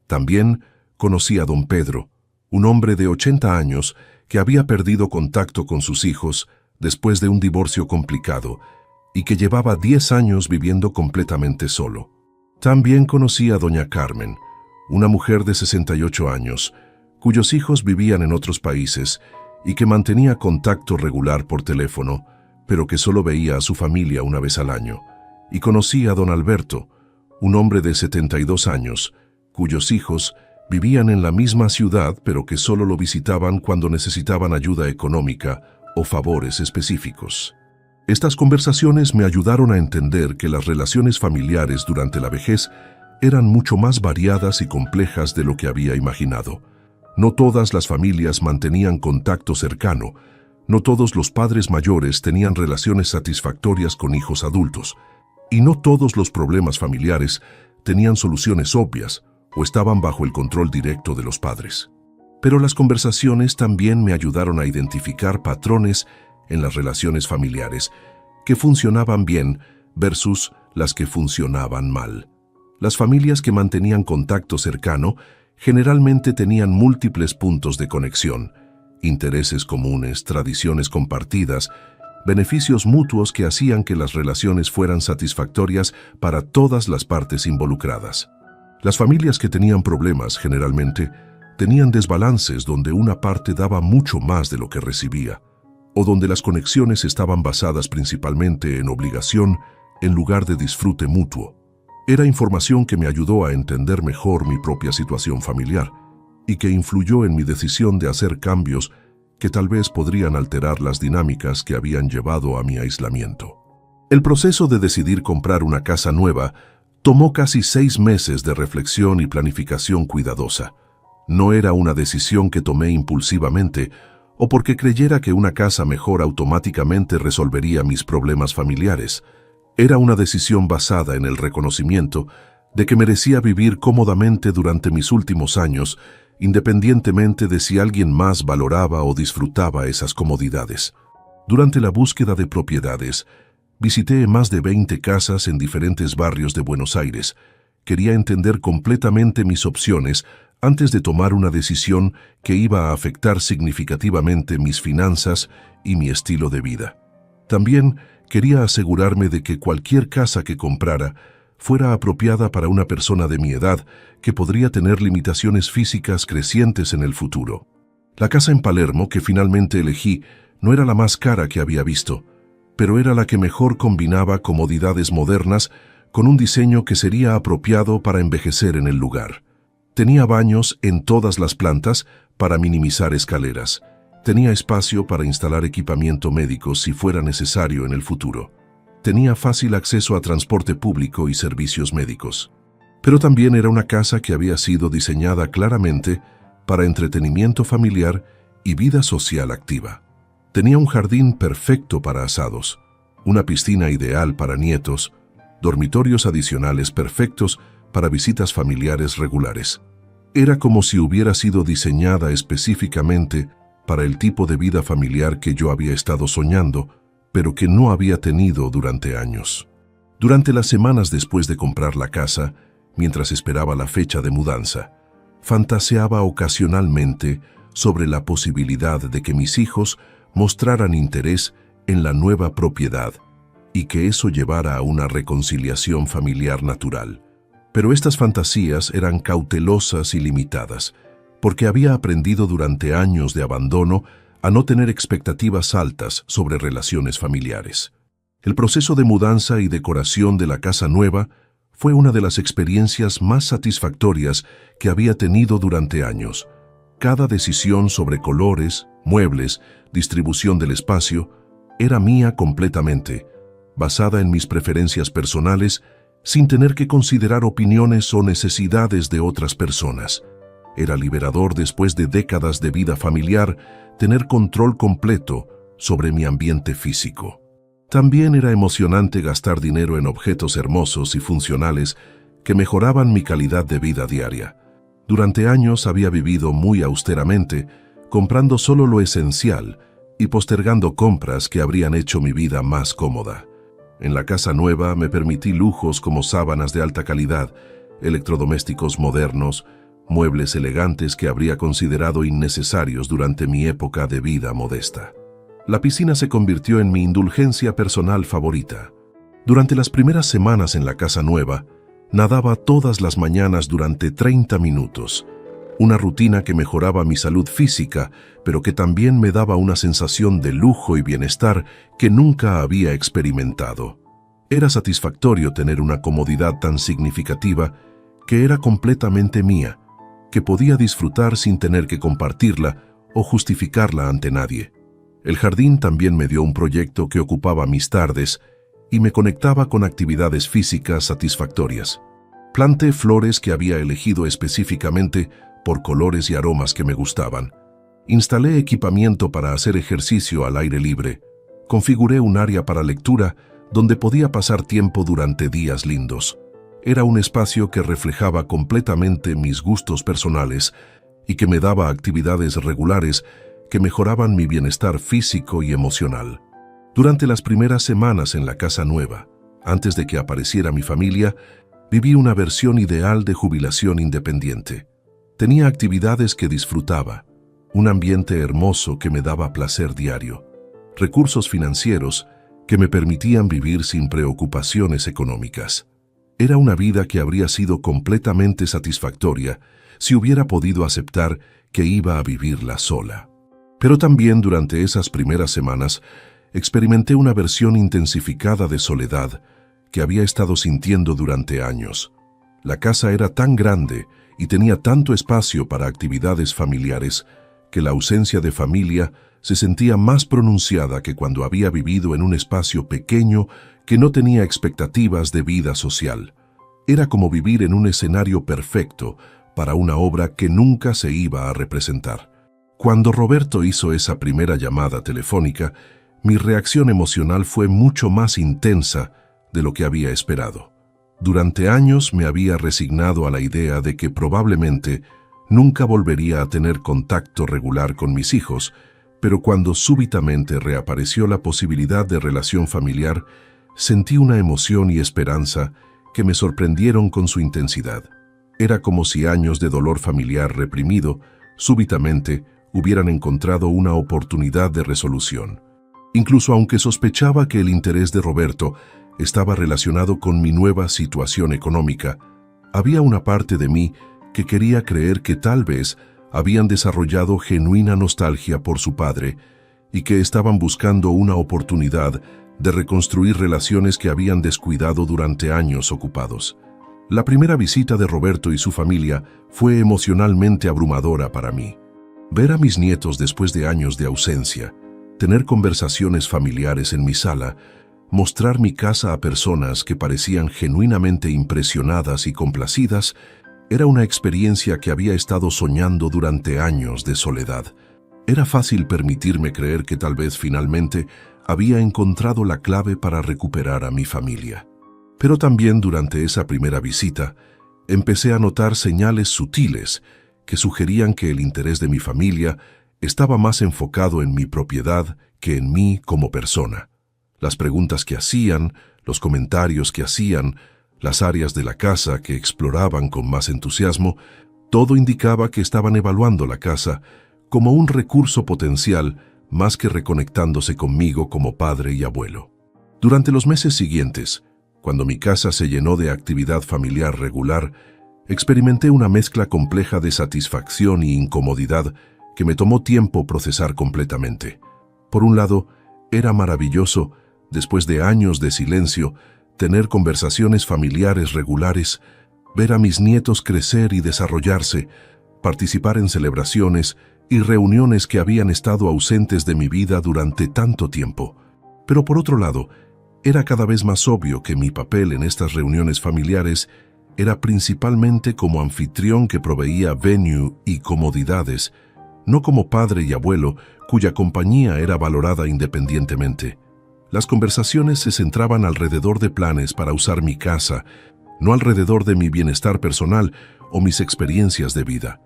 También conocí a don Pedro, un hombre de 80 años que había perdido contacto con sus hijos después de un divorcio complicado y que llevaba 10 años viviendo completamente solo. También conocí a doña Carmen, una mujer de 68 años, cuyos hijos vivían en otros países y que mantenía contacto regular por teléfono, pero que solo veía a su familia una vez al año. Y conocí a don Alberto, un hombre de 72 años, cuyos hijos vivían en la misma ciudad, pero que solo lo visitaban cuando necesitaban ayuda económica o favores específicos. Estas conversaciones me ayudaron a entender que las relaciones familiares durante la vejez eran mucho más variadas y complejas de lo que había imaginado. No todas las familias mantenían contacto cercano, no todos los padres mayores tenían relaciones satisfactorias con hijos adultos, y no todos los problemas familiares tenían soluciones obvias o estaban bajo el control directo de los padres. Pero las conversaciones también me ayudaron a identificar patrones en las relaciones familiares que funcionaban bien versus las que funcionaban mal. Las familias que mantenían contacto cercano generalmente tenían múltiples puntos de conexión, intereses comunes, tradiciones compartidas, beneficios mutuos que hacían que las relaciones fueran satisfactorias para todas las partes involucradas. Las familias que tenían problemas generalmente tenían desbalances donde una parte daba mucho más de lo que recibía, o donde las conexiones estaban basadas principalmente en obligación en lugar de disfrute mutuo. Era información que me ayudó a entender mejor mi propia situación familiar y que influyó en mi decisión de hacer cambios que tal vez podrían alterar las dinámicas que habían llevado a mi aislamiento. El proceso de decidir comprar una casa nueva tomó casi 6 meses de reflexión y planificación cuidadosa. No era una decisión que tomé impulsivamente o porque creyera que una casa mejor automáticamente resolvería mis problemas familiares. Era una decisión basada en el reconocimiento de que merecía vivir cómodamente durante mis últimos años, independientemente de si alguien más valoraba o disfrutaba esas comodidades. Durante la búsqueda de propiedades, visité más de 20 casas en diferentes barrios de Buenos Aires. Quería entender completamente mis opciones antes de tomar una decisión que iba a afectar significativamente mis finanzas y mi estilo de vida. También quería asegurarme de que cualquier casa que comprara fuera apropiada para una persona de mi edad que podría tener limitaciones físicas crecientes en el futuro. La casa en Palermo que finalmente elegí no era la más cara que había visto, pero era la que mejor combinaba comodidades modernas con un diseño que sería apropiado para envejecer en el lugar. Tenía baños en todas las plantas para minimizar escaleras. Tenía espacio para instalar equipamiento médico si fuera necesario en el futuro. Tenía fácil acceso a transporte público y servicios médicos. Pero también era una casa que había sido diseñada claramente para entretenimiento familiar y vida social activa. Tenía un jardín perfecto para asados, una piscina ideal para nietos, dormitorios adicionales perfectos para visitas familiares regulares. Era como si hubiera sido diseñada específicamente para el tipo de vida familiar que yo había estado soñando, pero que no había tenido durante años. Durante las semanas después de comprar la casa, mientras esperaba la fecha de mudanza, fantaseaba ocasionalmente sobre la posibilidad de que mis hijos mostraran interés en la nueva propiedad y que eso llevara a una reconciliación familiar natural. Pero estas fantasías eran cautelosas y limitadas, porque había aprendido durante años de abandono a no tener expectativas altas sobre relaciones familiares. El proceso de mudanza y decoración de la casa nueva fue una de las experiencias más satisfactorias que había tenido durante años. Cada decisión sobre colores, muebles, distribución del espacio, era mía completamente, basada en mis preferencias personales, sin tener que considerar opiniones o necesidades de otras personas. Era liberador después de décadas de vida familiar tener control completo sobre mi ambiente físico. También era emocionante gastar dinero en objetos hermosos y funcionales que mejoraban mi calidad de vida diaria. Durante años había vivido muy austeramente, comprando solo lo esencial y postergando compras que habrían hecho mi vida más cómoda. En la casa nueva me permití lujos como sábanas de alta calidad, electrodomésticos modernos, muebles elegantes que habría considerado innecesarios durante mi época de vida modesta. La piscina se convirtió en mi indulgencia personal favorita. Durante las primeras semanas en la casa nueva, nadaba todas las mañanas durante 30 minutos, una rutina que mejoraba mi salud física, pero que también me daba una sensación de lujo y bienestar que nunca había experimentado. Era satisfactorio tener una comodidad tan significativa que era completamente mía, que podía disfrutar sin tener que compartirla o justificarla ante nadie. El jardín también me dio un proyecto que ocupaba mis tardes y me conectaba con actividades físicas satisfactorias. Planté flores que había elegido específicamente por colores y aromas que me gustaban. Instalé equipamiento para hacer ejercicio al aire libre. Configuré un área para lectura donde podía pasar tiempo durante días lindos. Era un espacio que reflejaba completamente mis gustos personales y que me daba actividades regulares que mejoraban mi bienestar físico y emocional. Durante las primeras semanas en la casa nueva, antes de que apareciera mi familia, viví una versión ideal de jubilación independiente. Tenía actividades que disfrutaba, un ambiente hermoso que me daba placer diario, recursos financieros que me permitían vivir sin preocupaciones económicas. Era una vida que habría sido completamente satisfactoria si hubiera podido aceptar que iba a vivirla sola. Pero también durante esas primeras semanas experimenté una versión intensificada de soledad que había estado sintiendo durante años. La casa era tan grande y tenía tanto espacio para actividades familiares que la ausencia de familia se sentía más pronunciada que cuando había vivido en un espacio pequeño que no tenía expectativas de vida social. Era como vivir en un escenario perfecto para una obra que nunca se iba a representar. Cuando Roberto hizo esa primera llamada telefónica, mi reacción emocional fue mucho más intensa de lo que había esperado. Durante años me había resignado a la idea de que probablemente nunca volvería a tener contacto regular con mis hijos, pero cuando súbitamente reapareció la posibilidad de relación familiar, sentí una emoción y esperanza que me sorprendieron con su intensidad. Era como si años de dolor familiar reprimido súbitamente hubieran encontrado una oportunidad de resolución. incluso aunque sospechaba que el interés de Roberto estaba relacionado con mi nueva situación económica. Había una parte de mí que quería creer que tal vez habían desarrollado genuina nostalgia por su padre y que estaban buscando una oportunidad de reconstruir relaciones que habían descuidado durante años ocupados. La primera visita de Roberto y su familia fue emocionalmente abrumadora para mí. Ver a mis nietos después de años de ausencia, tener conversaciones familiares en mi sala, mostrar mi casa a personas que parecían genuinamente impresionadas y complacidas, era una experiencia que había estado soñando durante años de soledad. Era fácil permitirme creer que tal vez finalmente había encontrado la clave para recuperar a mi familia. Pero también durante esa primera visita, empecé a notar señales sutiles que sugerían que el interés de mi familia estaba más enfocado en mi propiedad que en mí como persona. Las preguntas que hacían, los comentarios que hacían, las áreas de la casa que exploraban con más entusiasmo, todo indicaba que estaban evaluando la casa como un recurso potencial más que reconectándose conmigo como padre y abuelo. Durante los meses siguientes, cuando mi casa se llenó de actividad familiar regular, experimenté una mezcla compleja de satisfacción y incomodidad que me tomó tiempo procesar completamente. Por un lado, era maravilloso, después de años de silencio, tener conversaciones familiares regulares, ver a mis nietos crecer y desarrollarse, participar en celebraciones y reuniones que habían estado ausentes de mi vida durante tanto tiempo. Pero por otro lado, era cada vez más obvio que mi papel en estas reuniones familiares era principalmente como anfitrión que proveía venue y comodidades, no como padre y abuelo cuya compañía era valorada independientemente. Las conversaciones se centraban alrededor de planes para usar mi casa, no alrededor de mi bienestar personal o mis experiencias de vida.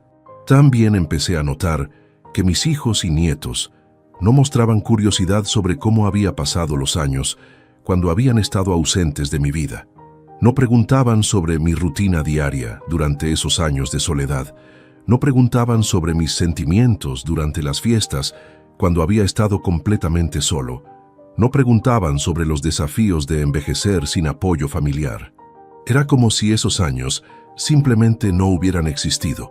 También empecé a notar que mis hijos y nietos no mostraban curiosidad sobre cómo había pasado los años cuando habían estado ausentes de mi vida. No preguntaban sobre mi rutina diaria durante esos años de soledad. No preguntaban sobre mis sentimientos durante las fiestas cuando había estado completamente solo. No preguntaban sobre los desafíos de envejecer sin apoyo familiar. Era como si esos años simplemente no hubieran existido,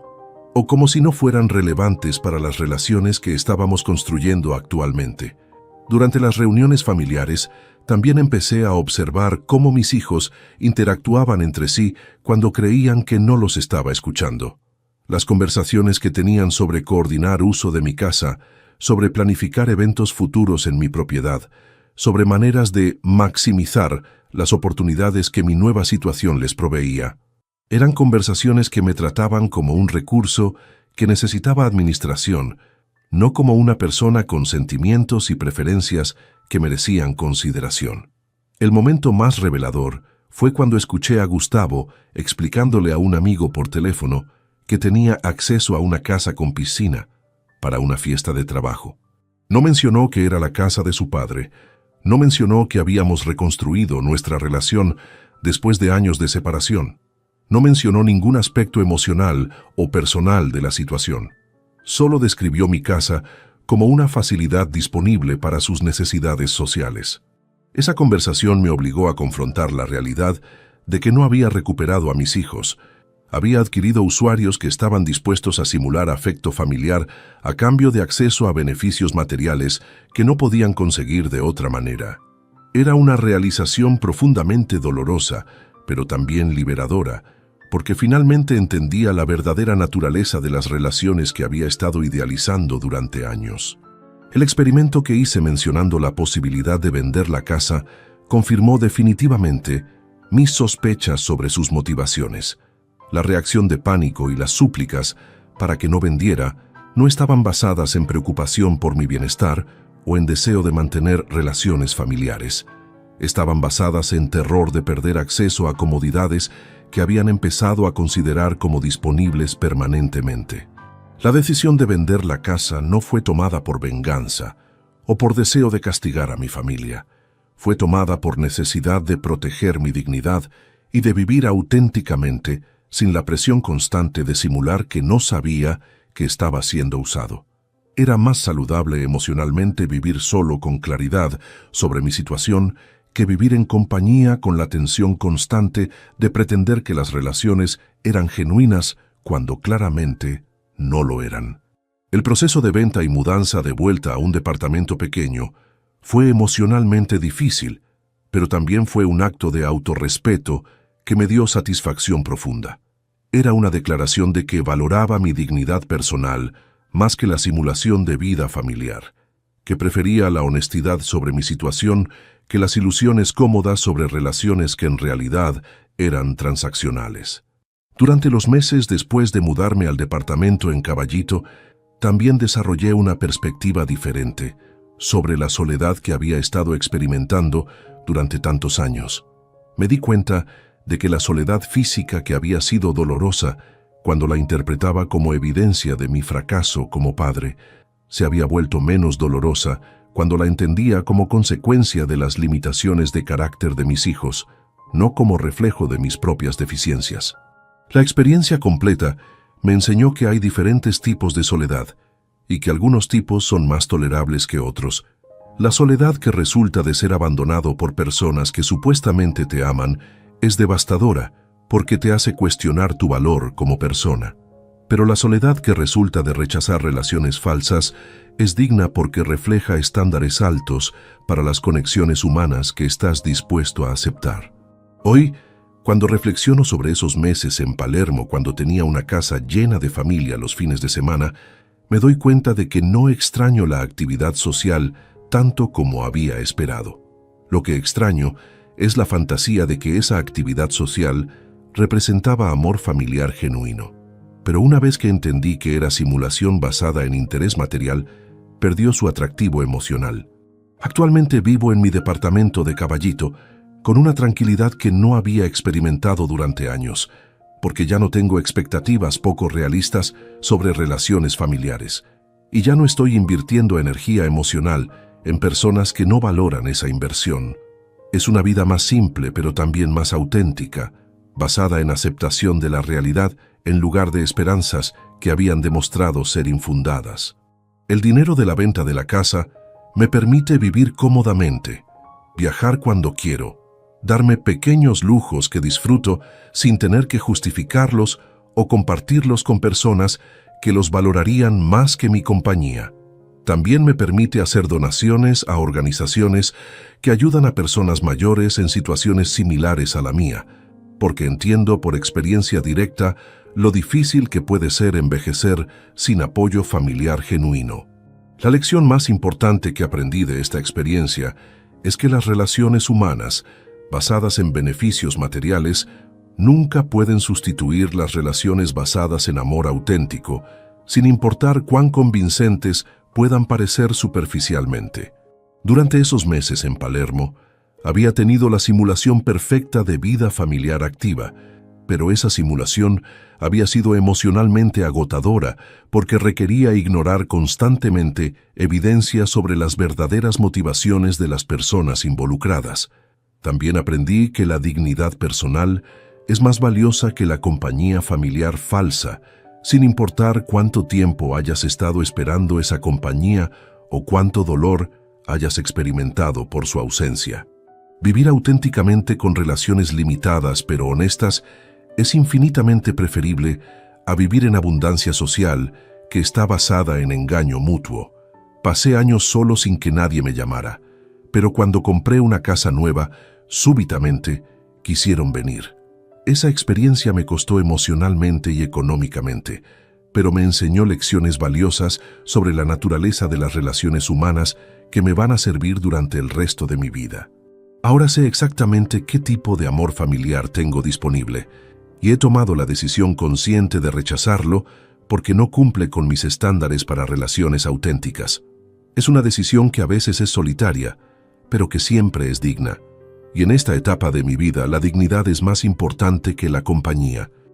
o como si no fueran relevantes para las relaciones que estábamos construyendo actualmente. Durante las reuniones familiares, también empecé a observar cómo mis hijos interactuaban entre sí cuando creían que no los estaba escuchando. Las conversaciones que tenían sobre coordinar uso de mi casa, sobre planificar eventos futuros en mi propiedad, sobre maneras de maximizar las oportunidades que mi nueva situación les proveía. Eran conversaciones que me trataban como un recurso que necesitaba administración, no como una persona con sentimientos y preferencias que merecían consideración. El momento más revelador fue cuando escuché a Gustavo explicándole a un amigo por teléfono que tenía acceso a una casa con piscina para una fiesta de trabajo. No mencionó que era la casa de su padre, no mencionó que habíamos reconstruido nuestra relación después de años de separación. No mencionó ningún aspecto emocional o personal de la situación. Solo describió mi casa como una facilidad disponible para sus necesidades sociales. Esa conversación me obligó a confrontar la realidad de que no había recuperado a mis hijos. Había adquirido usuarios que estaban dispuestos a simular afecto familiar a cambio de acceso a beneficios materiales que no podían conseguir de otra manera. Era una realización profundamente dolorosa, pero también liberadora, porque finalmente entendía la verdadera naturaleza de las relaciones que había estado idealizando durante años. El experimento que hice mencionando la posibilidad de vender la casa confirmó definitivamente mis sospechas sobre sus motivaciones. La reacción de pánico y las súplicas para que no vendiera no estaban basadas en preocupación por mi bienestar o en deseo de mantener relaciones familiares. Estaban basadas en terror de perder acceso a comodidades que habían empezado a considerar como disponibles permanentemente. La decisión de vender la casa no fue tomada por venganza o por deseo de castigar a mi familia. Fue tomada por necesidad de proteger mi dignidad y de vivir auténticamente sin la presión constante de simular que no sabía que estaba siendo usado. Era más saludable emocionalmente vivir solo con claridad sobre mi situación que vivir en compañía con la tensión constante de pretender que las relaciones eran genuinas cuando claramente no lo eran. El proceso de venta y mudanza de vuelta a un departamento pequeño fue emocionalmente difícil, pero también fue un acto de autorrespeto que me dio satisfacción profunda. Era una declaración de que valoraba mi dignidad personal más que la simulación de vida familiar, que prefería la honestidad sobre mi situación que las ilusiones cómodas sobre relaciones que en realidad eran transaccionales. Durante los meses después de mudarme al departamento en Caballito, también desarrollé una perspectiva diferente sobre la soledad que había estado experimentando durante tantos años. Me di cuenta de que la soledad física que había sido dolorosa cuando la interpretaba como evidencia de mi fracaso como padre, se había vuelto menos dolorosa cuando la entendía como consecuencia de las limitaciones de carácter de mis hijos, no como reflejo de mis propias deficiencias. La experiencia completa me enseñó que hay diferentes tipos de soledad y que algunos tipos son más tolerables que otros. La soledad que resulta de ser abandonado por personas que supuestamente te aman es devastadora porque te hace cuestionar tu valor como persona. Pero la soledad que resulta de rechazar relaciones falsas es digna porque refleja estándares altos para las conexiones humanas que estás dispuesto a aceptar. Hoy, cuando reflexiono sobre esos meses en Palermo cuando tenía una casa llena de familia los fines de semana, me doy cuenta de que no extraño la actividad social tanto como había esperado. Lo que extraño es la fantasía de que esa actividad social representaba amor familiar genuino. Pero una vez que entendí que era simulación basada en interés material, perdió su atractivo emocional. Actualmente vivo en mi departamento de Caballito con una tranquilidad que no había experimentado durante años, porque ya no tengo expectativas poco realistas sobre relaciones familiares, y ya no estoy invirtiendo energía emocional en personas que no valoran esa inversión. Es una vida más simple, pero también más auténtica, basada en aceptación de la realidad en lugar de esperanzas que habían demostrado ser infundadas. El dinero de la venta de la casa me permite vivir cómodamente, viajar cuando quiero, darme pequeños lujos que disfruto sin tener que justificarlos o compartirlos con personas que los valorarían más que mi compañía. También me permite hacer donaciones a organizaciones que ayudan a personas mayores en situaciones similares a la mía, porque entiendo por experiencia directa lo difícil que puede ser envejecer sin apoyo familiar genuino. La lección más importante que aprendí de esta experiencia es que las relaciones humanas, basadas en beneficios materiales, nunca pueden sustituir las relaciones basadas en amor auténtico, sin importar cuán convincentes puedan parecer superficialmente. Durante esos meses en Palermo, había tenido la simulación perfecta de vida familiar activa, pero esa simulación había sido emocionalmente agotadora porque requería ignorar constantemente evidencia sobre las verdaderas motivaciones de las personas involucradas. También aprendí que la dignidad personal es más valiosa que la compañía familiar falsa, sin importar cuánto tiempo hayas estado esperando esa compañía o cuánto dolor hayas experimentado por su ausencia. Vivir auténticamente con relaciones limitadas pero honestas es infinitamente preferible a vivir en abundancia social que está basada en engaño mutuo. Pasé años solo sin que nadie me llamara, pero cuando compré una casa nueva, súbitamente quisieron venir. Esa experiencia me costó emocionalmente y económicamente, pero me enseñó lecciones valiosas sobre la naturaleza de las relaciones humanas que me van a servir durante el resto de mi vida. Ahora sé exactamente qué tipo de amor familiar tengo disponible y he tomado la decisión consciente de rechazarlo porque no cumple con mis estándares para relaciones auténticas. Es una decisión que a veces es solitaria, pero que siempre es digna. Y en esta etapa de mi vida la dignidad es más importante que la compañía.